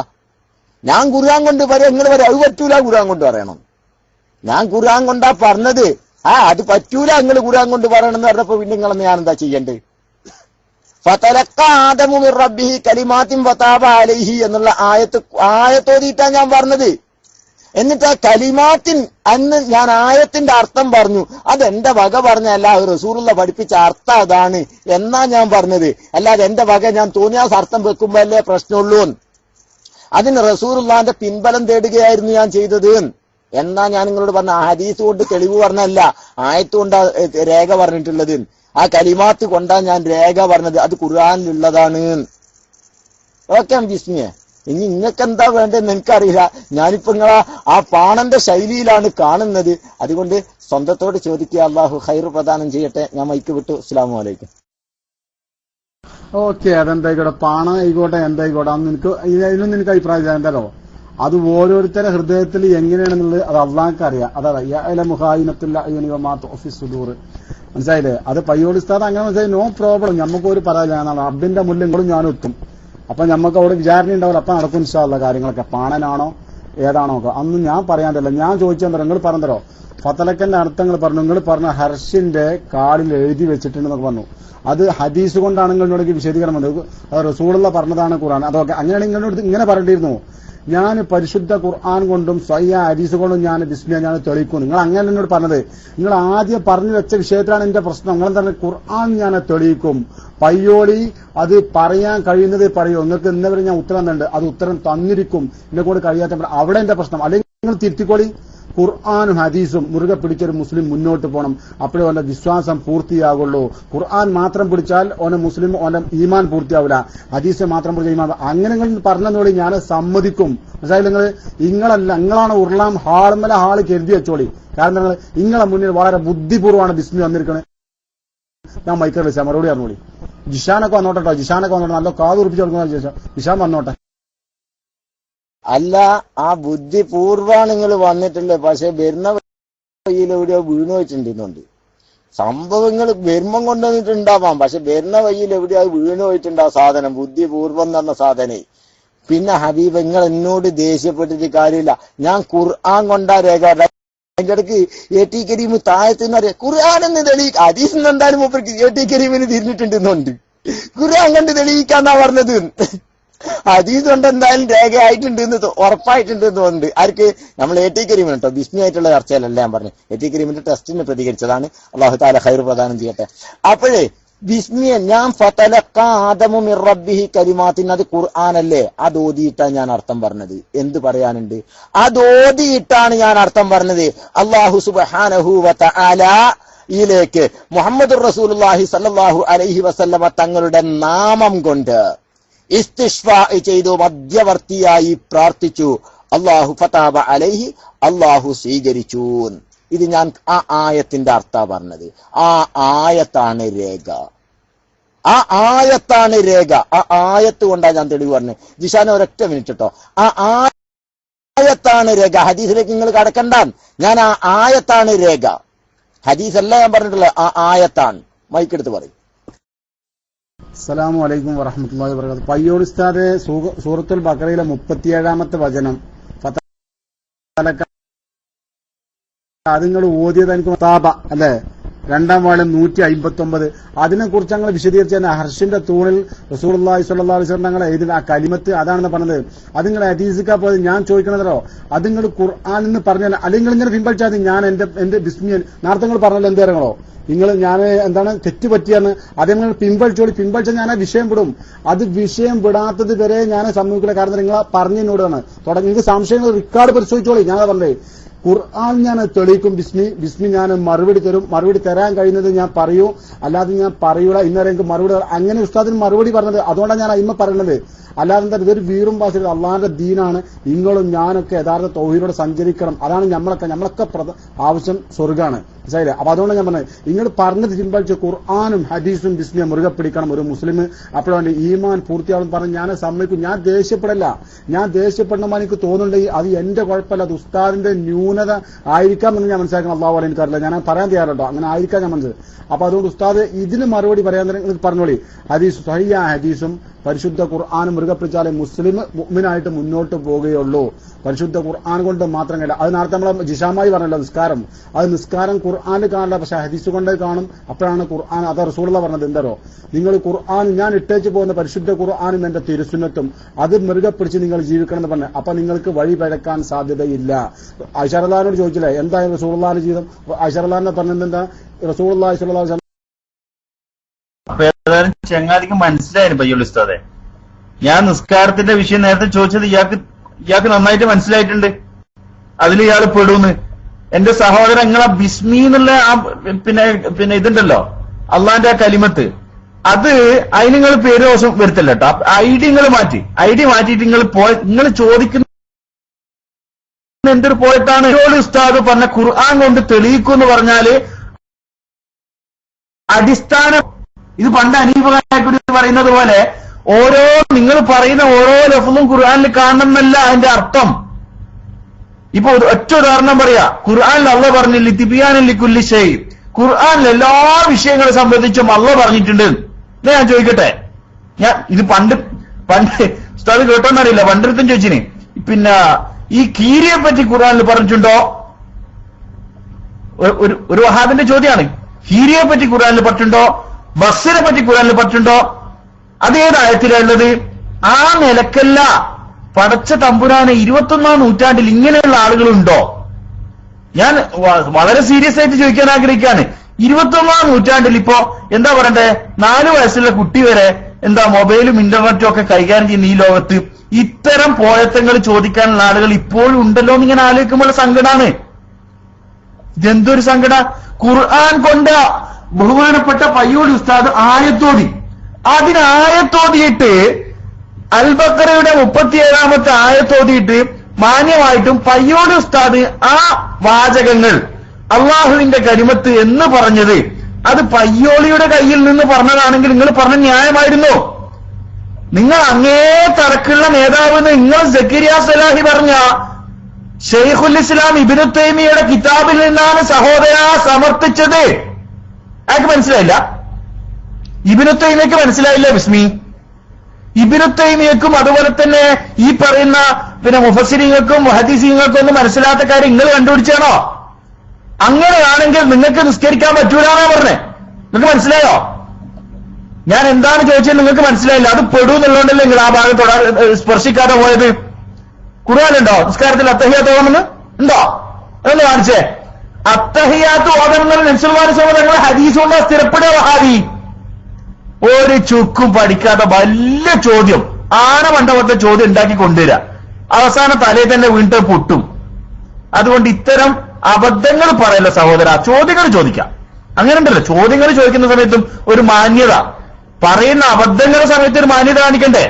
ഞാൻ ഖുർആൻ കൊണ്ട് പറയാം, നിങ്ങൾ പറയാം അത് പറ്റൂല, ഖുർആൻ കൊണ്ട് പറയണം. ഞാൻ ഖുർആൻ കൊണ്ടാ പറഞ്ഞത്, അത് പറ്റൂല, നിങ്ങൾ ഖുർആൻ കൊണ്ട് പറയണം എന്ന് പറഞ്ഞപ്പോ പിന്നെ നിങ്ങളെന്ന് ഞാൻ എന്താ ചെയ്യണ്ടേ? ഫതലഖ ആദമു മിർ റബ്ബിഹി കലിമാത്തിൻ ഫതാബ അലൈഹി എന്നുള്ള ആയത്തോതിയിട്ടാ ഞാൻ പറഞ്ഞത്. എന്നിട്ട് ആ കലിമാത്തിൻ അന്ന് ഞാൻ ആയത്തിന്റെ അർത്ഥം പറഞ്ഞു. അതെന്റെ വക പറഞ്ഞല്ല, റസൂലുള്ള പഠിപ്പിച്ച അർത്ഥം അതാണ് എന്നാ ഞാൻ പറഞ്ഞത്. അല്ലാതെ എന്റെ വക ഞാൻ തോന്നിയാൽ അർത്ഥം വെക്കുമ്പോ അല്ലേ പ്രശ്നമുള്ളൂ. അതിന് റസൂലുള്ളാഹിന്റെ പിൻബലം തേടുകയായിരുന്നു ഞാൻ ചെയ്തത് എന്നാ ഞാൻ നിങ്ങളോട് പറഞ്ഞ. ഹദീസ് കൊണ്ട് തെളിവ് പറഞ്ഞല്ല, ആയത്ത് കൊണ്ടാ രേഖ പറഞ്ഞിട്ടുള്ളത്. ആ കലിമാത്ത് കൊണ്ടാ ഞാൻ രേഖ പറഞ്ഞത്, അത് ഖുർആനിലുള്ളതാണ്. ഓക്കെ ബിസ്മിയെ, ഇനി നിങ്ങൾക്ക് എന്താ വേണ്ടതെന്ന് എനിക്കറിയില്ല. ഞാനിപ്പോ നിങ്ങളാ ആ പാണന്റെ ശൈലിയിലാണ് കാണുന്നത്. അതുകൊണ്ട് സ്വന്തത്തോട് ചോദിക്കുക. അള്ളാഹു ഖൈർ പ്രദാനം ചെയ്യട്ടെ. ഞാൻ മൈക്ക് വിട്ടു. അസ്സലാമു അലൈക്കും. ഓക്കെ, അതെന്തായിക്കോട്ടെ, പാണം ആയിക്കോട്ടെ, എന്തായിക്കോട്ടെ, അന്ന് ഇതിനൊന്നും എനിക്ക് അഭിപ്രായം എന്താണോ, അത് ഓരോരുത്തരുടെ ഹൃദയത്തിൽ എങ്ങനെയാണെന്നുള്ളത് അത് അള്ളാഹ്ക്ക് അറിയാം. അതാ മുഹായിനത്തുൽ മനസ്സിലായില്ലേ? അത് പയ്യോളിസ്ഥാൻ അങ്ങനെ മനസ്സിലായി, നോ പ്രോബ്ലം. നമുക്ക് ഒരു പരാജയമാണ്. അബ്ബിന്റെ മുല്ലും ഞാനും എത്തും. അപ്പൊ നമുക്ക് അവിടെ വിചാരണ ഉണ്ടാവില്ല. അപ്പൊ നടക്കും ഇൻഷാള്ള കാര്യങ്ങളൊക്കെ. പാണനാണോ ഏതാണോ അന്ന് ഞാൻ പറയാണ്ടല്ലോ. ഞാൻ ചോദിച്ചാൽ നിങ്ങൾ പറഞ്ഞതരോ ഫതലക്കന്റെ അർത്ഥങ്ങൾ പറഞ്ഞു. നിങ്ങൾ പറഞ്ഞ ഹർഷിന്റെ കാർഡിൽ എഴുതി വെച്ചിട്ടുണ്ടെന്നൊക്കെ പറഞ്ഞു. അത് ഹദീസ് കൊണ്ടാണ് നിങ്ങളോട് വിശദീകരണം വന്നത്. അത് റസൂലുള്ള പറഞ്ഞതാണ് ഖുർആൻ. അതൊക്കെ അങ്ങനെയാണ് നിങ്ങളോട് ഇങ്ങനെ പറഞ്ഞിരുന്നു. ഞാൻ പരിശുദ്ധ ഖുർആൻ കൊണ്ടും സ്വയ്യ ഹദീസ് കൊണ്ടും ഞാൻ ബിസ്മില്ലാ ഞാൻ തെളിയിക്കും. നിങ്ങൾ അങ്ങനെ എന്നോട് പറഞ്ഞത്. നിങ്ങൾ ആദ്യം പറഞ്ഞു വെച്ച വിഷയത്തിലാണ് എന്റെ പ്രശ്നം. നിങ്ങൾ എന്താണ് ഖുർആൻ ഞാൻ തെളിയിക്കും. പയ്യോളി അത് പറയാൻ കഴിയുന്നത് പറയൂ. നിങ്ങൾക്ക് ഇന്നവരെ ഞാൻ ഉത്തരം തന്നിട്ടുണ്ട്, അത് ഉത്തരം തന്നിരിക്കും. എന്നെ കൂടെ കഴിയാത്ത അവിടെ എന്റെ പ്രശ്നം. അല്ലെങ്കിൽ നിങ്ങൾ തിരുത്തിക്കോളി. ഖുർആനും ഹദീസും മുറുകെ പിടിച്ചൊരു മുസ്ലിം മുന്നോട്ട് പോകണം. അപ്പോഴേ ഓന്റെ വിശ്വാസം പൂർത്തിയാകുള്ളൂ. ഖുർആൻ മാത്രം പിടിച്ചാൽ ഓനെ മുസ്ലിം ഓന്റെ ഈമാൻ പൂർത്തിയാവില്ല. ഹദീസ് മാത്രം പിടിച്ച ഈമാൻ. അങ്ങനെ നിങ്ങൾ പറഞ്ഞതോടെ ഞാൻ സമ്മതിക്കും. മനസ്സിലായില്ല? നിങ്ങളാണ് ഉരുളാം ഹാളുമല ഹാള് കരുതി വെച്ചോളി. കാരണം നിങ്ങൾ നിങ്ങളെ മുന്നിൽ വളരെ ബുദ്ധിപൂർവ്വമാണ് ബിസ്മി വന്നിരിക്കുന്നത്. ഞാൻ മൈക്കർ വിളിച്ചാൽ മറുപടി അറിഞ്ഞോളി. ജിഷാനൊക്കെ വന്നോട്ടോ, ജിഷാനൊക്കെ വന്നോട്ടെ, നല്ല കാതുറിപ്പിച്ച് കൊടുക്കുന്ന ജിഷാൻ വന്നോട്ടെ. അല്ല, ആ ബുദ്ധിപൂർവ്വമാണ് നിങ്ങൾ വന്നിട്ടുള്ളത്. പക്ഷെ വരുന്ന വഴിയിലെവിടെയോ വീണ് വെച്ചിട്ടുണ്ടെന്നുണ്ട്. സംഭവങ്ങൾ വരുമ്പം കൊണ്ടുവന്നിട്ടുണ്ടാവാം, പക്ഷെ വരുന്ന വഴിയിൽ എവിടെയോ വീണ് പോയിട്ടുണ്ടാവും സാധനം, ബുദ്ധിപൂർവ്വം എന്ന് പറഞ്ഞ സാധനം. പിന്നെ ഹബീബ്, നിങ്ങൾ എന്നോട് ദേഷ്യപ്പെട്ടിട്ട് കാര്യമില്ല. ഞാൻ ഖുർആൻ കൊണ്ടാ രേഖ. അതിന്റെ ഇടയ്ക്ക് എ ടി കരീം താഴത്തുനിന്നറിയാം ഖുർആനെന്ന് തെളിയിക്കുക. ഹദീസ് എന്തായാലും മൂപ്പർക്ക് എ ടി കരീമിന് തിരിഞ്ഞിട്ടുണ്ടെന്നുണ്ട്. ഖുർആൻ കണ്ട് തെളിയിക്കാന്നാ പറഞ്ഞത്. ഹദീസ് കൊണ്ട് എന്തായാലും രേഖയായിട്ടുണ്ട് എന്ന് ഉറപ്പായിട്ടുണ്ട് എന്ന് തോന്നുന്നുണ്ട്. ആർക്ക്? നമ്മൾ എ ടി കരീമിന് കേട്ടോ, ബിസ്മി ആയിട്ടുള്ള ചർച്ചയിലല്ല ഞാൻ പറഞ്ഞു. എ ടി കരീമിന്റെ ടെസ്റ്റിന് പ്രതികരിച്ചതാണ്. അള്ളാഹു താല ഖൈർ പ്രദാനം ചെയ്യട്ടെ. അപ്പോഴേ ബിസ്മിയ ഞാൻ ഫതലഖ ആദമു മിർ റബ്ബിഹി കലിമാത്തിൻ, അത് ഖുർആനല്ലേ? അത് ഓതിയിട്ടാണ് ഞാൻ അർത്ഥം പറഞ്ഞത്. എന്ത് പറയാനുണ്ട്? അത് ഓതിയിട്ടാണ് ഞാൻ അർത്ഥം പറഞ്ഞത്. അല്ലാഹു സുബ്ഹാനഹു വ തആല യിലേക്ക് മുഹമ്മദുർ റസൂലുള്ളാഹി സ്വല്ലല്ലാഹു അലൈഹി വസല്ലമ തങ്ങളുടെ നാമം കൊണ്ട് ഇസ്തിശ്ഫാ ചെയ്തു, മധ്യവർത്തിയായി പ്രാർത്ഥിച്ചു. അല്ലാഹു ഫതാബ അലൈഹി, അല്ലാഹു സ്വീകരിച്ചു. ഇത് ഞാൻ ആ ആയത്തിന്റെ അർത്ഥ പറഞ്ഞത്. ആ ആയത്താണ് രേഖ. ആ ആയത്താണ് രേഖ. ആ ആയത്ത് കൊണ്ടാണ് ഞാൻ തെളിവ് പറഞ്ഞത്. ജിഷാന ഒരൊറ്റ മിനിറ്റ് കേട്ടോ. ആ ആയത്താണ് രേഖ. ഹദീസിലേക്ക് നിങ്ങൾ കടക്കണ്ട. ഞാൻ ആ ആയത്താണ് രേഖ. ഹദീസല്ല ഞാൻ പറഞ്ഞിട്ടുള്ളത്, ആ ആയത്താണ്. മൈക്കെടുത്ത് പറയും. അസ്സലാമു അലൈക്കും വറഹ്മത്തുള്ളാഹി വബറകാതുഹു. പയ്യോട് ഉസ്താദ് സൂറത്തുൽ ബഖറയിലെ 37-ാമത്തെ വചനം അത് നിങ്ങൾ ഓതിയത് എനിക്ക് താബ അല്ലെ, 2-ാം വാള്യം 159. അതിനെക്കുറിച്ച് ഞങ്ങൾ വിശദീകരിച്ച ഹർഷിന്റെ തൂണിൽ റസൂലുള്ളാഹി സ്വല്ലല്ലാഹു അലൈഹി വസല്ലം ഞങ്ങൾ എഴുതുന്ന ആ കലിമത്ത് അതാണെന്ന് പറഞ്ഞത്. അത് നിങ്ങൾ ഹദീസിക്കാ പോയത്. ഞാൻ ചോദിക്കണതോ അത് നിങ്ങൾ ഖുർആൻ എന്ന് പറഞ്ഞാൽ അല്ലെങ്കിൽ ഇങ്ങനെ പിൻപറ്റാതെ ഞാൻ എന്റെ ബിസ്മിയൻ നേരത്തെ നിങ്ങൾ പറഞ്ഞല്ലോ എന്തായിരുന്നോ നിങ്ങൾ ഞാൻ എന്താണ് തെറ്റ് പറ്റിയെന്ന് അതേ നിങ്ങൾ പിൻപളിച്ചാൽ ഞാൻ ആ വിഷയം വിടും. അത് വിഷയം വിടാത്തത് വരെ ഞാൻ സമ്മതിക്കില്ല. കാരണം നിങ്ങൾ പറഞ്ഞതിനോടാണ് നിങ്ങൾക്ക് സംശയങ്ങൾ റെക്കോർഡ് പരിശോധിച്ചോളി. ഞാൻ പറഞ്ഞേ ഖുർആൻ ഞാൻ തെളിയിക്കും. ബിസ്മി ഞാൻ മറുപടി തരും. മറുപടി തരാൻ കഴിയുന്നത് ഞാൻ പറയൂ, അല്ലാതെ ഞാൻ പറയൂല. ഇന്നലെ എനിക്ക് മറുപടി അങ്ങനെ ഉസ്താദിന് മറുപടി പറഞ്ഞത്. അതുകൊണ്ടാണ് ഞാൻ അയിമ പറയുന്നത്. അല്ലാതെ എന്താ ഇതൊരു വീറും ഭാഷ അള്ളാഹിന്റെ ദീനാണ്. നിങ്ങളും ഞാനൊക്കെ യഥാർത്ഥ തൗഹീദിലൂടെ സഞ്ചരിക്കണം. അതാണ് നമ്മളൊക്കെ ആവശ്യം സ്വർഗ്ഗാണ്. മനസ്സിലായില്ലേ? അപ്പൊ അതുകൊണ്ട് ഞാൻ പറഞ്ഞത് നിങ്ങൾ പറഞ്ഞത് പിൻവലിച്ച് ഖുർആനും ഹദീസും ബിസ്മിയെ മുറുകെ പിടിക്കണം ഒരു മുസ്ലിം. അപ്പോഴാണ് ഈമാൻ പൂർത്തിയാവും പറഞ്ഞ് ഞാൻ സമ്മതിക്കും. ഞാൻ ദേഷ്യപ്പെടില്ല. ഞാൻ ദേഷ്യപ്പെടണമെന്ന് എനിക്ക് തോന്നുന്നുണ്ടെങ്കിൽ അത് എന്റെ കുഴപ്പമില്ല, അത് ഉസ്താദിന്റെ ന്യൂനത ആയിരിക്കാം എന്ന് ഞാൻ മനസ്സിലാക്കണം. അള്ളാഹു എനിക്കറിയില്ല, ഞാൻ പറയാൻ തയ്യാറല്ലോ. അങ്ങനെ ആയിരിക്കാം ഞാൻ മനസ്സിലായി. അപ്പൊ അതുകൊണ്ട് ഉസ്താദ് ഇതിന് മറുപടി പറയാൻ നിങ്ങൾക്ക് പറഞ്ഞോളി. ഹദീസ് സഹിയായ ഹദീസും പരിശുദ്ധ ഖുർആനും മുറുകെ പിടിച്ചാലേ മുസ്ലിം മുഅ്മിനായിട്ട് മുന്നോട്ട് പോവുകയുള്ളൂ. പരിശുദ്ധ ഖുർആൻ കൊണ്ട് മാത്രം കഴിയില്ല. അത് നേരത്തെ നമ്മളെ ജിഷാമായി പറഞ്ഞല്ലോ നിസ്കാരം. അത് നിസ്കാരം ഖുർആനിൽ കാണില്ല, പക്ഷെ ഹദീസ് കൊണ്ട് കാണും. അപ്പോഴാണ് ഖുർആൻ അത് റസൂലുള്ള പറഞ്ഞത് എന്തോ നിങ്ങൾ ഖുർആൻ ഞാൻ ഇട്ടേച്ച് പോകുന്ന പരിശുദ്ധ ഖുർആനും എന്റെ തിരുസുന്നത്തും അത് മുറുകെ പിടിച്ച് നിങ്ങൾ ജീവിക്കണം എന്ന് പറഞ്ഞു. അപ്പൊ നിങ്ങൾക്ക് വഴി പിഴക്കാൻ സാധ്യതയില്ല. ആയിഷ റളിയല്ലാഹുവിനോട് ചോദിച്ചില്ലേ എന്തായാലും റസൂലുള്ളാഹിന്റെ ജീവിതം? ആയിഷ റളിയല്ലാഹു പറഞ്ഞത് എന്താ? റസൂലുള്ളാഹി സ്വല്ലല്ലാഹു അലൈഹി വസല്ലം അപ്പൊ ഏതായാലും ചങ്ങാതിക്ക് മനസ്സിലായിരുന്നു പയ്യോളി ഉസ്താദെ. ഞാൻ നിസ്കാരത്തിന്റെ വിഷയം നേരത്തെ ചോദിച്ചത് ഇയാൾക്ക് നന്നായിട്ട് മനസ്സിലായിട്ടുണ്ട്. അതിൽ ഇയാൾ പെടുന്ന്. എന്റെ സഹോദരൻ നിങ്ങളെ ബിസ്മി എന്നുള്ള ആ പിന്നെ ഇതുണ്ടല്ലോ അള്ളാന്റെ ആ കലിമത്ത്, അത് അതിന് നിങ്ങൾ പേര് ദോഷം വരുത്തല്ല കേട്ടോ. ഐ ഡി നിങ്ങൾ മാറ്റിയിട്ട് നിങ്ങൾ ചോദിക്കുന്ന എന്തൊരു പോയിട്ടാണ് ഉസ്താദ് പറഞ്ഞ ഖുർആൻ കൊണ്ട് തെളിയിക്കും എന്ന് പറഞ്ഞാല് അടിസ്ഥാനം ഇത് പണ്ട് അനീഫായി പറയുന്നത് പോലെ നിങ്ങൾ പറയുന്ന ഓരോ ലഫ്ളും ഖുർആനിൽ കാണണമെന്നല്ല അതിന്റെ അർത്ഥം. ഇപ്പൊ ഒറ്റ ഉദാഹരണം പറയാ. ഖുർആനിൽ അള്ളാഹ് പറഞ്ഞില്ല തിബിയാനൽ ലികുല്ലി ഷൈ. ഖുർആനിൽ എല്ലാ വിഷയങ്ങളെ സംബന്ധിച്ചും അള്ളാഹ് പറഞ്ഞിട്ടുണ്ട്. ഞാൻ ചോദിക്കട്ടെ, ഞാൻ ഇത് പണ്ട് ഉസ്താദ് കേട്ടോന്നറിയില്ല, പണ്ടടുത്തും ചോദിച്ചിന് പിന്നെ ഈ കീരിയെ പറ്റി ഖുർആനിൽ പറഞ്ഞിട്ടുണ്ടോ? ഒരു വഹാബിന്റെ ചോദ്യമാണ്. കീരിയെ പറ്റി ഖുർആനിൽ പറഞ്ഞിട്ടുണ്ടോ? ബസ്സിനെ പറ്റി ഖുർആനിൽ പറഞ്ഞിട്ടുണ്ടോ? അതേത് ആയത്തിലുള്ളത്? ആ നിലക്കല്ല. പടച്ച തമ്പുരാനെ 21-ാം നൂറ്റാണ്ടിൽ ഇങ്ങനെയുള്ള ആളുകളുണ്ടോ? ഞാൻ വളരെ സീരിയസ് ആയിട്ട് ചോദിക്കാൻ ആഗ്രഹിക്കുകയാണ്. 21-ാം നൂറ്റാണ്ടിൽ ഇപ്പോ എന്താ പറയണ്ടേ, 4 വയസ്സുള്ള കുട്ടി വരെ എന്താ മൊബൈലും ഇന്റർനെറ്റും ഒക്കെ കൈകാര്യം ചെയ്യുന്ന ഈ ലോകത്ത് ഇത്തരം പോയത്തങ്ങൾ ചോദിക്കാനുള്ള ആളുകൾ ഇപ്പോഴും ഉണ്ടല്ലോ എന്ന് ഇങ്ങനെ ആലോചിക്കുമ്പോൾ സങ്കടമാണ്. ഇതെന്തൊരു സങ്കട. ഖുർആൻ കൊണ്ട് ബഹുമാനപ്പെട്ട പയ്യോളി ഉസ്താദ് ആയത്തോതി, ആയത്തോതിയിട്ട് അൽ ബഖറയുടെ 37-ാമത്തെ ആയത്തോതിയിട്ട് മാന്യമായിട്ടും പയ്യോളി ഉസ്താദ് ആ വാചകങ്ങൾ അള്ളാഹുവിന്റെ കലിമത്ത് എന്ന് പറഞ്ഞത് അത് പയ്യോളിയുടെ കയ്യിൽ നിന്ന് പറഞ്ഞതാണെങ്കിൽ നിങ്ങൾ പറഞ്ഞ ന്യായമായിരുന്നു. നിങ്ങൾ അങ്ങേ തറക്കുള്ള നേതാവ് നിങ്ങൾ സക്കരിയ സലാഹി പറഞ്ഞ ഷെയ്ഖുൽ ഇസ്ലാം ഇബ്നു തൈമിയയുടെ കിതാബിൽ നിന്നാണ് സഹോദര സമർത്ഥിച്ചത്. അയാൾക്ക് മനസ്സിലായില്ല? ഇബ്നു തൈമിയക്ക് മനസ്സിലായില്ല ബിസ്മി? ഇബ്നു തൈമിയക്കും അതുപോലെ തന്നെ ഈ പറയുന്ന മുഫസ്സിരീങ്ങൾക്കും ഹദീസീങ്ങൾക്കും ഒന്നും മനസ്സിലാത്ത കാര്യം നിങ്ങൾ കണ്ടുപിടിച്ചാണോ? അങ്ങനെയാണെങ്കിൽ നിങ്ങൾക്ക് നിസ്കരിക്കാൻ പറ്റൂലെന്നാ പറഞ്ഞേ. നിങ്ങൾക്ക് മനസ്സിലായോ? ഞാൻ എന്താണ് ചോദിച്ചത് നിങ്ങൾക്ക് മനസ്സിലായില്ല. അത് പെടുന്നുള്ളതുകൊണ്ടല്ലേ നിങ്ങൾ ആ ഭാഗം സ്പർശിക്കാതെ പോയത്. ഖുർആനിലുണ്ടോ നിസ്കാരത്തിൽ അത്തഹിയാത്ത് ഓതണമെന്ന്? ഉണ്ടോ? അതൊന്ന് കാണിച്ചേ. അത്തഹിയാത്ത് ഓതണമെന്ന് നബി സല്ലല്ലാഹു അലൈഹി വസല്ലം നിങ്ങൾ ഹദീസ് കൊണ്ട് സ്ഥിരപ്പെടുക വഹാബി. ഒരു ചുക്കും പഠിക്കാത്ത വലിയ ചോദ്യം, ആനമണ്ഡപത്തെ ചോദ്യം ഉണ്ടാക്കി കൊണ്ടുവരിക, അവസാന തലയിൽ തന്നെ വീണ്ടും പൊട്ടും. അതുകൊണ്ട് ഇത്തരം അബദ്ധങ്ങൾ പറയല്ല സഹോദര, ചോദ്യങ്ങൾ ചോദിക്കാം. അങ്ങനെ ഉണ്ടല്ലോ, ചോദ്യങ്ങൾ ചോദിക്കുന്ന സമയത്തും ഒരു മാന്യത, പറയുന്ന അബദ്ധങ്ങളുടെ സമയത്ത് ഒരു മാന്യത കാണിക്കണ്ടേ?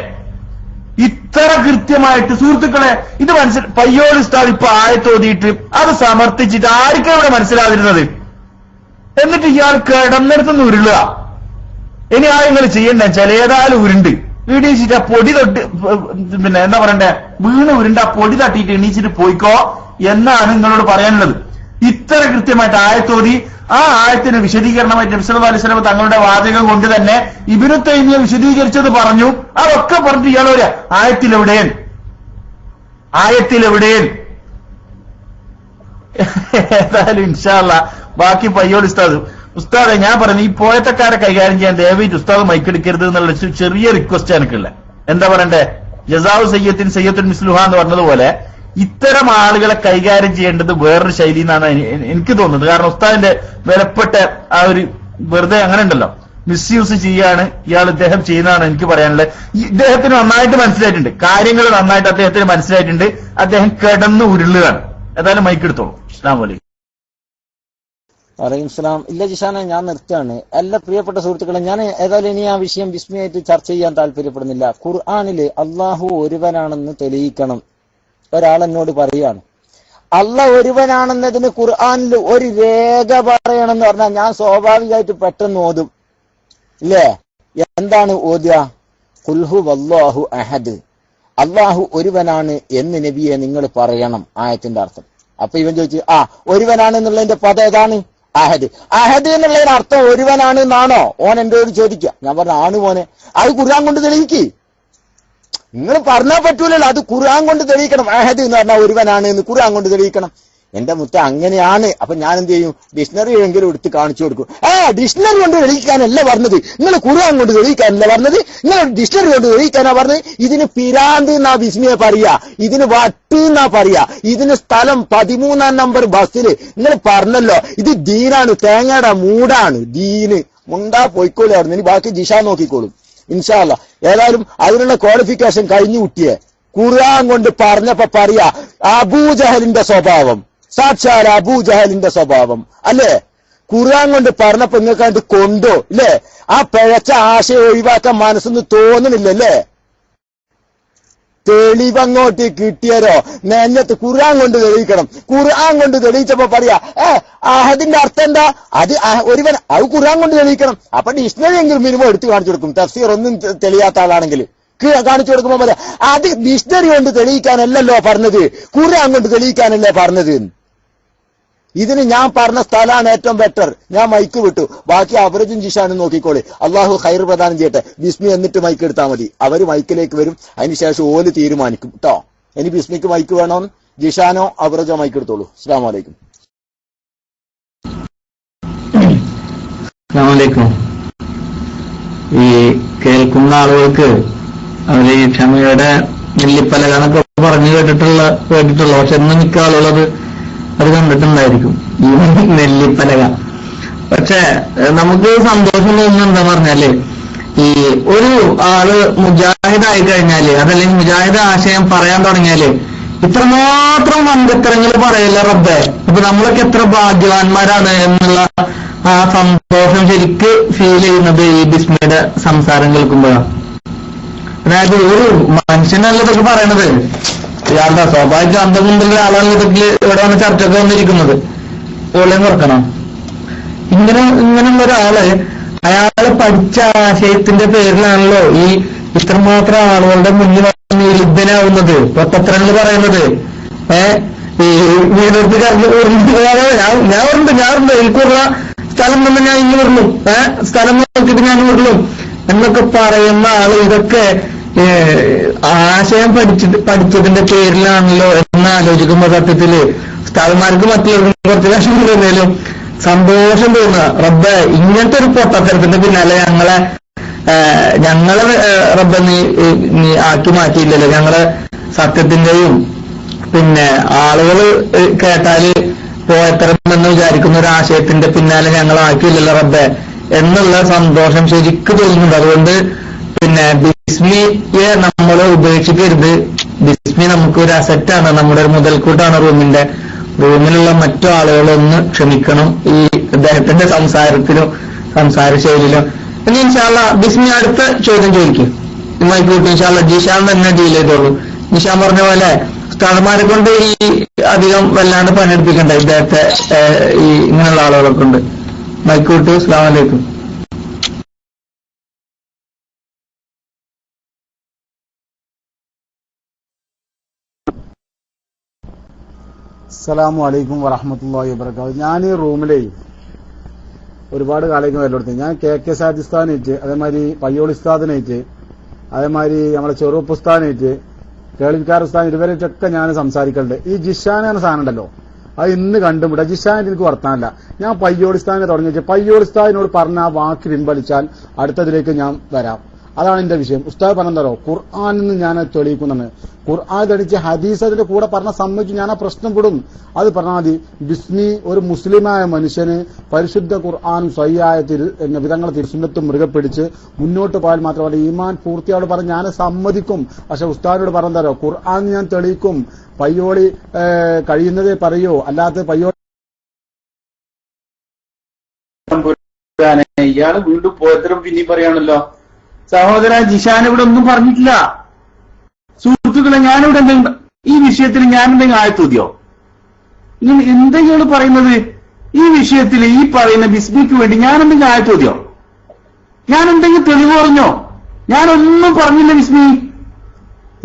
ഇത്ര കൃത്യമായിട്ട് സുഹൃത്തുക്കളെ ഇത് പയ്യോളി ഉസ്താദ് ഇപ്പൊ ആയത്തോതിയിട്ട് അത് സമർത്ഥിച്ചിട്ട് ആർക്കും ഇവിടെ മനസ്സിലാതിരുന്നത്? എന്നിട്ട് ഇയാൾ കിടന്നിടത്തുനിന്ന് ഉരുളുക. ഇനി ആളുകൾ ചെയ്യണ്ട വെച്ചാൽ ഏതായാലും ഉരുണ്ട് വീടിച്ചിട്ട് ആ പൊടി തൊട്ട് പിന്നെ എന്താ പറയണ്ടേ വീണ് ഉരുണ്ട് ആ പൊടി തട്ടിയിട്ട് എണീച്ചിട്ട് പോയിക്കോ എന്നാണ് നിങ്ങളോട് പറയാനുള്ളത്. ഇത്ര കൃത്യമായിട്ട് ആയത്തോതി ആ ആയത്തിന് വിശദീകരണമായിട്ട് നബി സല്ലല്ലാഹു അലൈഹി വസല്ലം തങ്ങളുടെ വാചകം കൊണ്ട് തന്നെ ഇബ്നു തൈമിയ വിശദീകരിച്ചത് പറഞ്ഞു. അതൊക്കെ പറഞ്ഞിട്ട് ഇയാൾ ഒരു ആയത്തിലെവിടെയും ഏതായാലും ഇൻഷാ അല്ലാഹ് ബാക്കി പയ്യോളി ഉസ്താദെ ഞാൻ പറഞ്ഞു ഈ പോയത്തക്കാരെ കൈകാര്യം ചെയ്യാൻ ദയവായിട്ട് ഉസ്താദ് മൈക്കെടുക്കരുത് എന്നുള്ള ചെറിയ റിക്വസ്റ്റ് എനിക്കുള്ള. എന്താ പറയണ്ടേ, ജസാഉ സയ്യത്തുൻ മിസ്ലുഹ എന്ന് പറഞ്ഞതുപോലെ ഇത്തരം ആളുകളെ കൈകാര്യം ചെയ്യേണ്ടത് വേറൊരു ശൈലി എന്നാണ് എനിക്ക് തോന്നുന്നത്. കാരണം ഉസ്താദിന്റെ വിലപ്പെട്ട ആ ഒരു വെറുതെ അങ്ങനെ ഉണ്ടല്ലോ മിസ്യൂസ് ചെയ്യാണ് ഇദ്ദേഹം ചെയ്യുന്നതാണ് എനിക്ക് പറയാനുള്ളത്. ഇദ്ദേഹത്തിന് നന്നായിട്ട് മനസ്സിലായിട്ടുണ്ട്, കാര്യങ്ങൾ നന്നായിട്ട് അദ്ദേഹത്തിന് മനസ്സിലായിട്ടുണ്ട്. അദ്ദേഹം കിടന്ന് ഉരുളുകയാണ്. ഏതായാലും മൈക്കെടുത്തോളൂ. അസ്സലാമു അലൈക്കും. വലൈക്കും സ്ലാം. ഇല്ല ജിഷാനെ, ഞാൻ നിർത്തുകയാണ്. എല്ലാ പ്രിയപ്പെട്ട സുഹൃത്തുക്കളെ, ഞാൻ ഏതായാലും ഇനി ആ വിഷയം വിസ്മയായിട്ട് ചർച്ച ചെയ്യാൻ താല്പര്യപ്പെടുന്നില്ല. ഖുർആനില് അള്ളാഹു ഒരുവനാണെന്ന് തെളിയിക്കണം. ഒരാൾ എന്നോട് പറയാണ് അള്ളാഹ് ഒരുവനാണെന്നതിന് ഖുർആനിൽ ഒരു രേഖ പറയണമെന്ന് പറഞ്ഞാൽ ഞാൻ സ്വാഭാവികമായിട്ട് പെട്ടെന്ന് ഓതും, ഇല്ലേ? എന്താണ് ഓതുക? ഖുൽ ഹുവല്ലാഹു അഹദ്, അള്ളാഹു ഒരുവനാണ് എന്ന് നബിയെ നിങ്ങൾ പറയണം. ആയത്തിന്റെ അർത്ഥം. അപ്പൊ ഇവൻ ചോദിച്ചു, ഒരുവനാണ് എന്നുള്ളതിന്റെ പദം ഏതാണ്? അഹദ്. അഹദ് എന്നുള്ളതിന് അർത്ഥം ഒരുവനാണ് എന്നാണോ ഓൻ എന്നോട് ചോദിക്കുക. ഞാൻ പറഞ്ഞു ആണ് മോനെ, അത് ഖുർആൻ കൊണ്ട് തെളിയിക്ക്. നിങ്ങൾ പറഞ്ഞാൽ പറ്റൂലല്ലോ, അത് ഖുർആൻ കൊണ്ട് തെളിയിക്കണം. അഹദ് എന്ന് പറഞ്ഞാൽ ഒരുവനാണ് എന്ന് ഖുർആൻ കൊണ്ട് തെളിയിക്കണം. എന്റെ മുത്ത അങ്ങനെയാണ്. അപ്പൊ ഞാൻ എന്ത് ചെയ്യും? ഡിക്ഷണറി എങ്കിലും എടുത്ത് കാണിച്ചു കൊടുക്കും. ഡിക്ഷണറി കൊണ്ട് തെളിയിക്കാനല്ല പറഞ്ഞത്, നിങ്ങൾ ഖുർആൻ കൊണ്ട് തെളിയിക്കാനല്ല പറഞ്ഞത്, നിങ്ങൾ ഡിക്ഷണറി കൊണ്ട് തെളിയിക്കാനാ പറഞ്ഞത്. ഇതിന് പിരാന്ത് എന്നാ വിസ്മയെ പറയാ, ഇതിന് വട്ട് എന്നാ പറയാ, ഇതിന് സ്ഥലം 13-ാം നമ്പർ ബസ്സിൽ. നിങ്ങൾ പറഞ്ഞല്ലോ ഇത് ദീനാണ്, തേങ്ങയുടെ മൂടാണ് ദീന്. മുണ്ടാ പോയിക്കോളെ അവിടെ നിന്ന്, ബാക്കി ജിഷ നോക്കിക്കോളും ഇൻഷാ അല്ലാഹ്. ഏതായാലും അതിനുള്ള ക്വാളിഫിക്കേഷൻ കഴിഞ്ഞു കുട്ടിയെ. ഖുർആൻ കൊണ്ട് പറഞ്ഞപ്പോ പറയാ അബൂജഹലിന്റെ സ്വഭാവം, സാക്ഷാൽ അബൂജഹലിന്റെ സ്വഭാവം അല്ലേ? ഖുർആൻ കൊണ്ട് പറഞ്ഞപ്പോ നിങ്ങൾക്ക് അത് കൊണ്ടോ ഇല്ലേ? ആ പിഴച്ച ആശയം ഒഴിവാക്കാൻ മനസ്സൊന്നും തോന്നണില്ലല്ലേ? തെളിവങ്ങോട്ട് കിട്ടിയാരോ നെഞ്ഞത്ത് ഖുർആൻ കൊണ്ട് തെളിയിക്കണം. ഖുർആൻ കൊണ്ട് തെളിയിച്ചപ്പോ പറയാ അഹദിന്റെ അർത്ഥം എന്താ? അത് ഒരുവൻ, അത് ഖുർആൻ കൊണ്ട് തെളിയിക്കണം. അപ്പൊ ഡിക്ഷണറി എങ്കിലും മിനിമം എടുത്ത് കാണിച്ചു കൊടുക്കും. തഫ്സീർ ഒന്നും തെളിയാത്ത ആളാണെങ്കിൽ കാണിച്ചു കൊടുക്കുമ്പോ പറയാം അത് ഡിക്ഷണറി കൊണ്ട് തെളിയിക്കാനല്ലല്ലോ പറഞ്ഞത്, ഖുർആൻ കൊണ്ട് തെളിയിക്കാനല്ലേ പറഞ്ഞത്. ഇതിന് ഞാൻ പറഞ്ഞ സ്ഥലമാണ് ഏറ്റവും ബെറ്റർ. ഞാൻ മൈക്ക് വിട്ടു, ബാക്കി അവരജും ജിഷാനും നോക്കിക്കോളി. അള്ളാഹു ഖൈർ പ്രദാനം ചെയ്യട്ടെ. ബിസ്മി എന്നിട്ട് മൈക്ക് എടുത്താൽ മതി. അവര് മൈക്കിലേക്ക് വരും, അതിനുശേഷം ഓല് തീരുമാനിക്കും കേട്ടോ. ഇനി ബിസ്മിക്ക് മൈക്ക് വേണോന്ന് ജിഷാനോ അവരജോ മൈക്ക് എടുത്തോളൂ. അസ്സലാമു അലൈക്കും. ഈ കേൾക്കുന്ന ആളുകൾക്ക് അവര് ഈ ക്ഷമയുടെ നെല്ലിപ്പലക എന്നൊക്കെ പറഞ്ഞു കേട്ടിട്ടുള്ള പക്ഷെ ഇന്ന് മിക്ക ആളുകളത് അത് കണ്ടിട്ടുണ്ടായിരിക്കും, ഈ നെല്ലിപ്പലക. പക്ഷെ നമുക്ക് സന്തോഷം തോന്നുന്നത് എന്താന്ന് പറഞ്ഞാല് ഈ ഒരു ആള് മുജാഹിദായി കഴിഞ്ഞാല്, അതല്ലെങ്കിൽ മുജാഹിദ് ആശയം പറയാൻ തുടങ്ങിയാല് ഇത്രമാത്രം വങ്കത്തരങ്ങൾ പറയല്ല റബ്ബേ. അപ്പൊ നമ്മളൊക്കെ എത്ര ഭാഗ്യവാന്മാരാണ് എന്നുള്ള ആ സന്തോഷം ശരിക്ക് ഫീൽ ചെയ്യുന്നത് ഈ ബിസ്മിയുടെ സംസാരം കേൾക്കുമ്പോഴാണ്. അതായത് ഒരു മനുഷ്യനല്ല ഇതൊക്കെ പറയണത്, ഇയാളുടെ സ്വാഭാവിക അന്തമുണ്ടുള്ള ആളാണ് ഇതൊക്കെ ഇവിടെ വന്ന് ചർച്ചയൊക്കെ വന്നിരിക്കുന്നത്. ഓളയും കുറക്കണം. ഇങ്ങനെയുള്ള ഒരാള് അയാള് പഠിച്ച ആശയത്തിന്റെ പേരിലാണല്ലോ ഈ ഇത്രമാത്രം ആളുകളുടെ മുന്നിൽ വന്ന് ലിബ്ബനാവുന്നത്, പൊട്ടത്തരങ്ങൾ പറയുന്നത്. ഈ വീടെടുത്ത് ഞാൻ ഉണ്ട് എനിക്കുള്ള സ്ഥലം തന്നെ ഞാൻ ഇന്ന് വിടുന്നു, സ്ഥലം നോക്കിയിട്ട് ഞാൻ വിടുന്നു എന്നൊക്കെ പറയുന്ന ആള് ഇതൊക്കെ ആശയം പഠിച്ചതിന്റെ പേരിലാണല്ലോ എന്ന് ആലോചിക്കുമ്പോ സത്യത്തില് ഉസ്താദന്മാർക്ക് മറ്റുള്ളവർക്കും കുറച്ച് വിഷമം തോന്നിയാലും സന്തോഷം തോന്നുക. റബ്ബേ ഇങ്ങനത്തെ ഒരു പൊട്ടത്തരത്തിന്റെ പിന്നാലെ ഞങ്ങളെ റബ്ബെ നീ ആക്കി മാറ്റിയില്ലല്ലോ. ഞങ്ങളെ സത്യത്തിന്റെയും പിന്നെ ആളുകൾ കേട്ടാല് പോയത്തരമെന്ന് വിചാരിക്കുന്ന ഒരു ആശയത്തിന്റെ പിന്നാലെ ഞങ്ങൾ ആക്കിയില്ലല്ലോ റബ്ബെ എന്നുള്ള സന്തോഷം ശരിക്ക് തോന്നുന്നുണ്ട്. അതുകൊണ്ട് പിന്നെ ബിസ്മിയെ നമ്മൾ ഉപേക്ഷിക്കരുത്. ബിസ്മി നമുക്ക് ഒരു അസറ്റാണ്, നമ്മുടെ ഒരു മുതൽക്കൂട്ടാണ്. റൂമിലുള്ള മറ്റു ആളുകളൊന്ന് ക്ഷമിക്കണം ഈ അദ്ദേഹത്തിന്റെ സംസാരത്തിലും സംസാര ശൈലിയിലും. ഇനി ഇൻഷാല്ല ബിസ്മി അടുത്ത ചോദ്യം ചോദിക്കും. മൈക്കൂട്ടി ഇൻഷാല്ല ജിഷാൻ തന്നെ ഡീൽ ചെയ്തോളൂ. ജിഷാൻ പറഞ്ഞ പോലെ ഉസ്താദന്മാരെ കൊണ്ട് ഈ അധികം വല്ലാണ്ട് പണിയെടുപ്പിക്കണ്ട ഇദ്ദേഹത്തെ ഈ ഇങ്ങനെയുള്ള ആളുകളെ കൊണ്ട്. മൈക്കൂട്ടി അസ്സലാമു അലൈക്കും. അസ്സലാമു അലൈക്കും വറഹ്മത്തുള്ളാഹി വബറകാതുഹു. ഞാൻ ഈ റൂമിലേ ഒരുപാട് കാലത്തേക്ക് വരലെടുത്ത് ഞാൻ KK സാദി ഉസ്താദിനേറ്റ്, അതേമാതിരി പയ്യോളി ഉസ്താദിനേറ്റ്, അതേമാതിരി നമ്മളെ ചെറുപ്പ് ഉസ്താദിനേറ്റ്, കേൾവിക്കാർ ഉസ്താദ് ഇവരൊക്കെ ഞാൻ സംസാരിക്കലുണ്ട്. ഈ ജിഷാൻ എന്ന സാധനം ഉണ്ടല്ലോ അത് ഇന്ന് കണ്ടുപിടിച്ച ജിഷാനായിട്ട് എനിക്ക് വർത്താനല്ല. ഞാൻ പയ്യോളി ഉസ്താദിനെ തുടങ്ങി വെച്ചാൽ പയ്യോളി ഉസ്താദിനോട് പറഞ്ഞ ആ വാക്ക് പിൻവലിച്ചാൽ അടുത്തതിലേക്ക് ഞാൻ വരാം. അതാണ് എന്റെ വിഷയം. ഉസ്താദ് പറഞ്ഞോ ഖുർആനിൽ നിന്ന് ഞാൻ തെളിയിക്കുന്നതാണ്. ഖുർആൻ തെളിയിച്ച് ഹദീസ് അതിന്റെ കൂടെ പറഞ്ഞ സമ്മതിച്ചു ഞാൻ ആ പ്രശ്നം വിടും. അത് പറഞ്ഞാൽ മതി. ബിസ്മി ഒരു മുസ്ലിമായ മനുഷ്യന് പരിശുദ്ധ ഖുർആനും സ്വയ്യായ വിധങ്ങളെ തിരുസുന്നത്തും മുറുകെ പിടിച്ച് മുന്നോട്ട് പോയാൽ മാത്രമല്ല ഈമാൻ പൂർത്തിയോട് പറഞ്ഞ് ഞാൻ സമ്മതിക്കും. പക്ഷെ ഉസ്താദിനോട് പറഞ്ഞോ ഖുർആൻ ഞാൻ തെളിയിക്കും. പയ്യോളി കഴിയുന്നതേ പറയോ, അല്ലാത്ത പയ്യോളി ഇയാള് വീണ്ടും പോയത്തരം പിന്നെയും പറയാണല്ലോ. സഹോദര ജിഷാൻ ഇവിടെ ഒന്നും പറഞ്ഞിട്ടില്ല. സുഹൃത്തുക്കളെ ഞാനിവിടെ എന്തെങ്കിലും ഈ വിഷയത്തിൽ ഞാൻ എന്തെങ്കിലും ആയത്തോതിയോ? നിങ്ങൾ എന്തെങ്കിലും പറയുന്നത് ഈ വിഷയത്തിൽ ഈ പറയുന്ന ബിസ്മിക്ക് വേണ്ടി ഞാൻ എന്തെങ്കിലും ആയത്തോതിയോ? ഞാൻ എന്തെങ്കിലും തെളിവ് പറഞ്ഞോ? ഞാനൊന്നും പറഞ്ഞില്ല ബിസ്മി.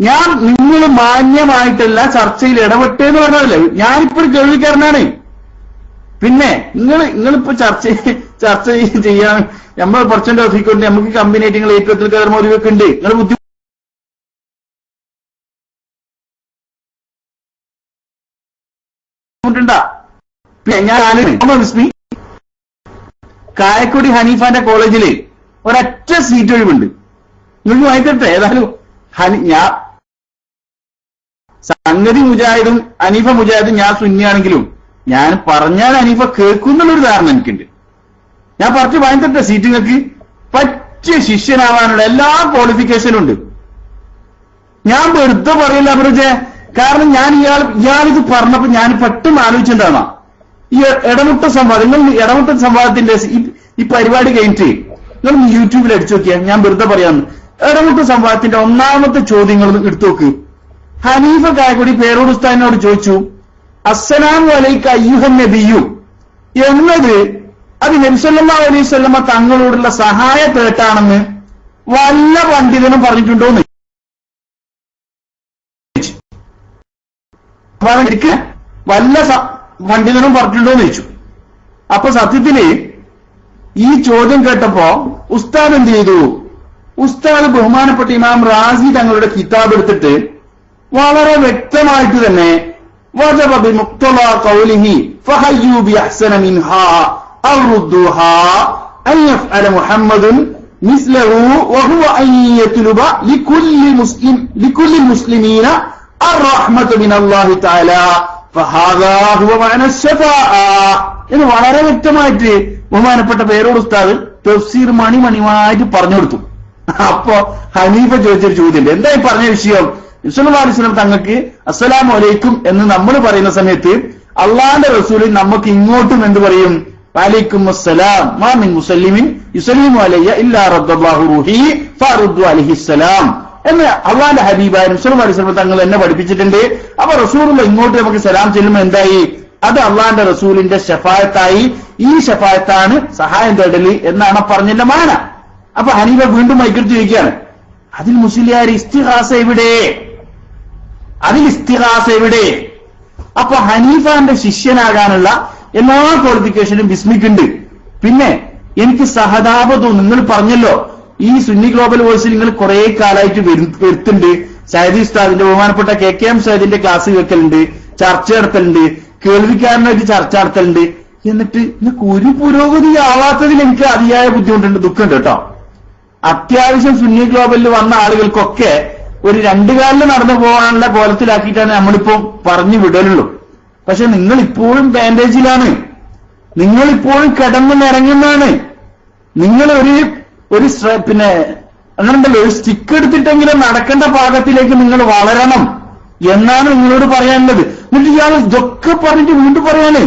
ഞാൻ നിങ്ങൾ മാന്യമായിട്ടല്ല ചർച്ചയിൽ ഇടപെട്ടേന്ന് പറഞ്ഞതല്ലേ. ഞാനിപ്പോൾ കേൾവിക്കാരനാണ്. പിന്നെ നിങ്ങളിപ്പോ ചർച്ച ചെയ്യാൻ നമ്മൾ പെർസെന്റ് ഓഫിക്കൊണ്ട് നമുക്ക് കമ്പനിയായിട്ട് നിങ്ങൾ ഏറ്റവും കയറുമ്പോൾ ഒഴിവൊക്കെ ഉണ്ട്. നിങ്ങൾ ബുദ്ധിമുട്ടുണ്ടാ? ഞാൻ ബിസ്മി കായക്കൊടി ഹനീഫാന്റെ കോളേജില് ഒരൊറ്റ സീറ്റ് ഒഴിവുണ്ട്. നിങ്ങൾക്ക് വായിക്കട്ടെ. ഏതായാലും ഞാൻ സംഗതി മുജാഹിദും ഹനീഫ മുജാഹിദും ഞാൻ സുന്നിയാണെങ്കിലും ഞാൻ പറഞ്ഞാൽ ഹനീഫ കേൾക്കുന്നുള്ളൊരു ധാരണ എനിക്കുണ്ട്. ഞാൻ പറഞ്ഞു വാങ്ങിത്തട്ടെ. സീറ്റുകൾക്ക് പറ്റിയ ശിഷ്യനാവാനുള്ള എല്ലാ ക്വാളിഫിക്കേഷനും ഉണ്ട്. ഞാൻ വെറുതെ പറയില്ല അപരജെ. കാരണം ഞാൻ ഇയാളിത് പറഞ്ഞപ്പോ ഞാൻ പെട്ടെന്ന് ആലോചിച്ചിട്ടുണ്ടാണ് ഈ ഇടമുട്ട സംവാദം. നിങ്ങൾ ഇടമുട്ട സംവാദത്തിന്റെ ഈ പരിപാടി കഴിഞ്ഞിട്ട് നിങ്ങൾ യൂട്യൂബിൽ അടിച്ചു നോക്കിയാൽ ഞാൻ വെറുതെ പറയാന്ന്. ഇടമുട്ട സംവാദത്തിന്റെ ഒന്നാമത്തെ ചോദ്യങ്ങൾ എടുത്തു നോക്ക്. ഹനീഫ കായക്കൊടി പേരോട് ഉസ്താദിനോട് ചോദിച്ചു അസ്സലാമു അലൈക അയ്യുഹൻ നബിയു എന്നത് അത് നബി സല്ലല്ലാഹു അലൈഹി വസല്ലമ തങ്ങളോടുള്ള സഹായ തേട്ടാണെന്ന് വല്ല പണ്ഡിതനും പറഞ്ഞിട്ടുണ്ടോന്ന് വല്ല പണ്ഡിതനും പറഞ്ഞിട്ടുണ്ടോന്ന് ചോദിച്ചു. അപ്പൊ സത്യത്തില് ഈ ചോദ്യം കേട്ടപ്പോ ഉസ്താദ് എന്ത് ചെയ്തു? ഉസ്താദ് ബഹുമാനപ്പെട്ട ഇമാം റാസി തങ്ങളുടെ കിതാബ് എടുത്തിട്ട് വളരെ വ്യക്തമായിട്ട് തന്നെ വജബ ബിമുഖ്തളാ ഖൗലിഹി ഫഹയ്യു ബിഅഹ്സന മിൻഹാ ഔ റുദ്ദുഹാ അൻ യഫ്അല മുഹമ്മദുൻ മിസ്ലഹു വഹുവ അൻ യത്ലുബ ലികുല്ലി മുസ്ലിമീന അർറഹ്മത മിനല്ലാഹി തആല ഫഹാദാ ഹുവ മഅന ശഫാഅ എന്ന് വളരെ വ്യക്തമായിട്ട് ബഹുമാനപ്പെട്ട പേരോട് ഉസ്താദ് തഫ്സീർ മണിമണിയായിട്ട് പറഞ്ഞു കൊടുത്തു. അപ്പോ ഹനീഫ ചോദിച്ചൊരു ചോദ്യമുണ്ട്. എന്താ ഈ പറഞ്ഞ വിഷയം? സല്ലല്ലാഹു അലൈഹി വസല്ലം തങ്ങൾക്ക് അസ്സലാമു അലൈക്കും എന്ന് നമ്മൾ പറയുന്ന സമയത്ത് അള്ളാന്റെ റസൂലിൽ നമുക്ക് ഇങ്ങോട്ടും എന്ത് പറയും? വഅലൈക്കും അസ്സലാം മാ മിൻ മുസല്ലിമിൻ യുസല്ലിമു അലയ്യ ഇല്ലാ റദ്ദല്ലാഹു റൂഹി ഫറുദ്ദു അലൈഹിസ്സലാം എന്ന് അള്ളാന്റെ ഹബീബായ സല്ലല്ലാഹു അലൈഹി വസല്ലം തങ്ങൾ എന്നെ പഠിപ്പിച്ചിട്ടുണ്ട്. അപ്പൊ റസൂലുള്ള ഇങ്ങോട്ട് നമുക്ക് സലാം ചെല്ലുമ്പോൾ എന്തായി? അത് അള്ളാന്റെ റസൂലിന്റെ ശഫായത്തായി. ഈ ശഫായത്താണ് സഹായം തേടല് എന്നാണ് പറഞ്ഞതിന്റെ മാന. അപ്പൊ ഹനീഫ വീണ്ടും മൈക്കെടുത്ത് ചോദിക്കുകയാണ്, അതിൽ മുസ്ലിയാർ ഇസ്തിഹാസ എവിടെ? അതിൽ ഇസ്തിഹാസ എവിടെ? അപ്പൊ ഹനീഫാന്റെ ശിഷ്യനാകാനുള്ള എല്ലാ ക്വാളിഫിക്കേഷനും ബിസ്മിക്കുണ്ട്. പിന്നെ എനിക്ക് സഹതാപവും. നിങ്ങൾ പറഞ്ഞല്ലോ ഈ സുന്നി ഗ്ലോബൽ വോയിസിൽ നിങ്ങൾ കുറെ കാലമായിട്ട് വരുത്തുണ്ട്. സയ്യിദി ഉസ്താദിന്റെ ബഹുമാനപ്പെട്ട KKM സയ്യിദിന്റെ ക്ലാസ് കേൾക്കലുണ്ട്, ചർച്ച നടത്തലുണ്ട്, കേൾവിക്കാരനായിട്ട് ചർച്ച നടത്തലുണ്ട്. എന്നിട്ട് നിങ്ങൾക്ക് ഒരു പുരോഗതി ആവാത്തതിൽ എനിക്ക് അതിയായ ബുദ്ധിമുട്ടുണ്ട്, ദുഃഖമുണ്ട് കേട്ടോ. അത്യാവശ്യം സുന്നി ഗ്ലോബലിൽ വന്ന ആളുകൾക്കൊക്കെ ഒരു രണ്ടു കാലിൽ നടന്നു പോകാനുള്ള കോലത്തിലാക്കിയിട്ടാണ് നമ്മളിപ്പോ പറഞ്ഞു വിടലുള്ളൂ. പക്ഷെ നിങ്ങൾ ഇപ്പോഴും ബാൻഡേജിലാണ്, നിങ്ങളിപ്പോഴും കിടന്നിറങ്ങുന്നതാണ്. നിങ്ങൾ ഒരു പിന്നെ അങ്ങനെയുണ്ടല്ലോ, ഒരു സ്റ്റിക്ക് എടുത്തിട്ടെങ്കിലും നടക്കേണ്ട പാകത്തിലേക്ക് നിങ്ങൾ വളരണം എന്നാണ് നിങ്ങളോട് പറയാനുള്ളത്. എന്നിട്ട് ഇയാൾ ഇതൊക്കെ പറഞ്ഞിട്ട് വീണ്ടും പറയാണ്,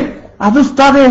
അത് ഉസ്താദേ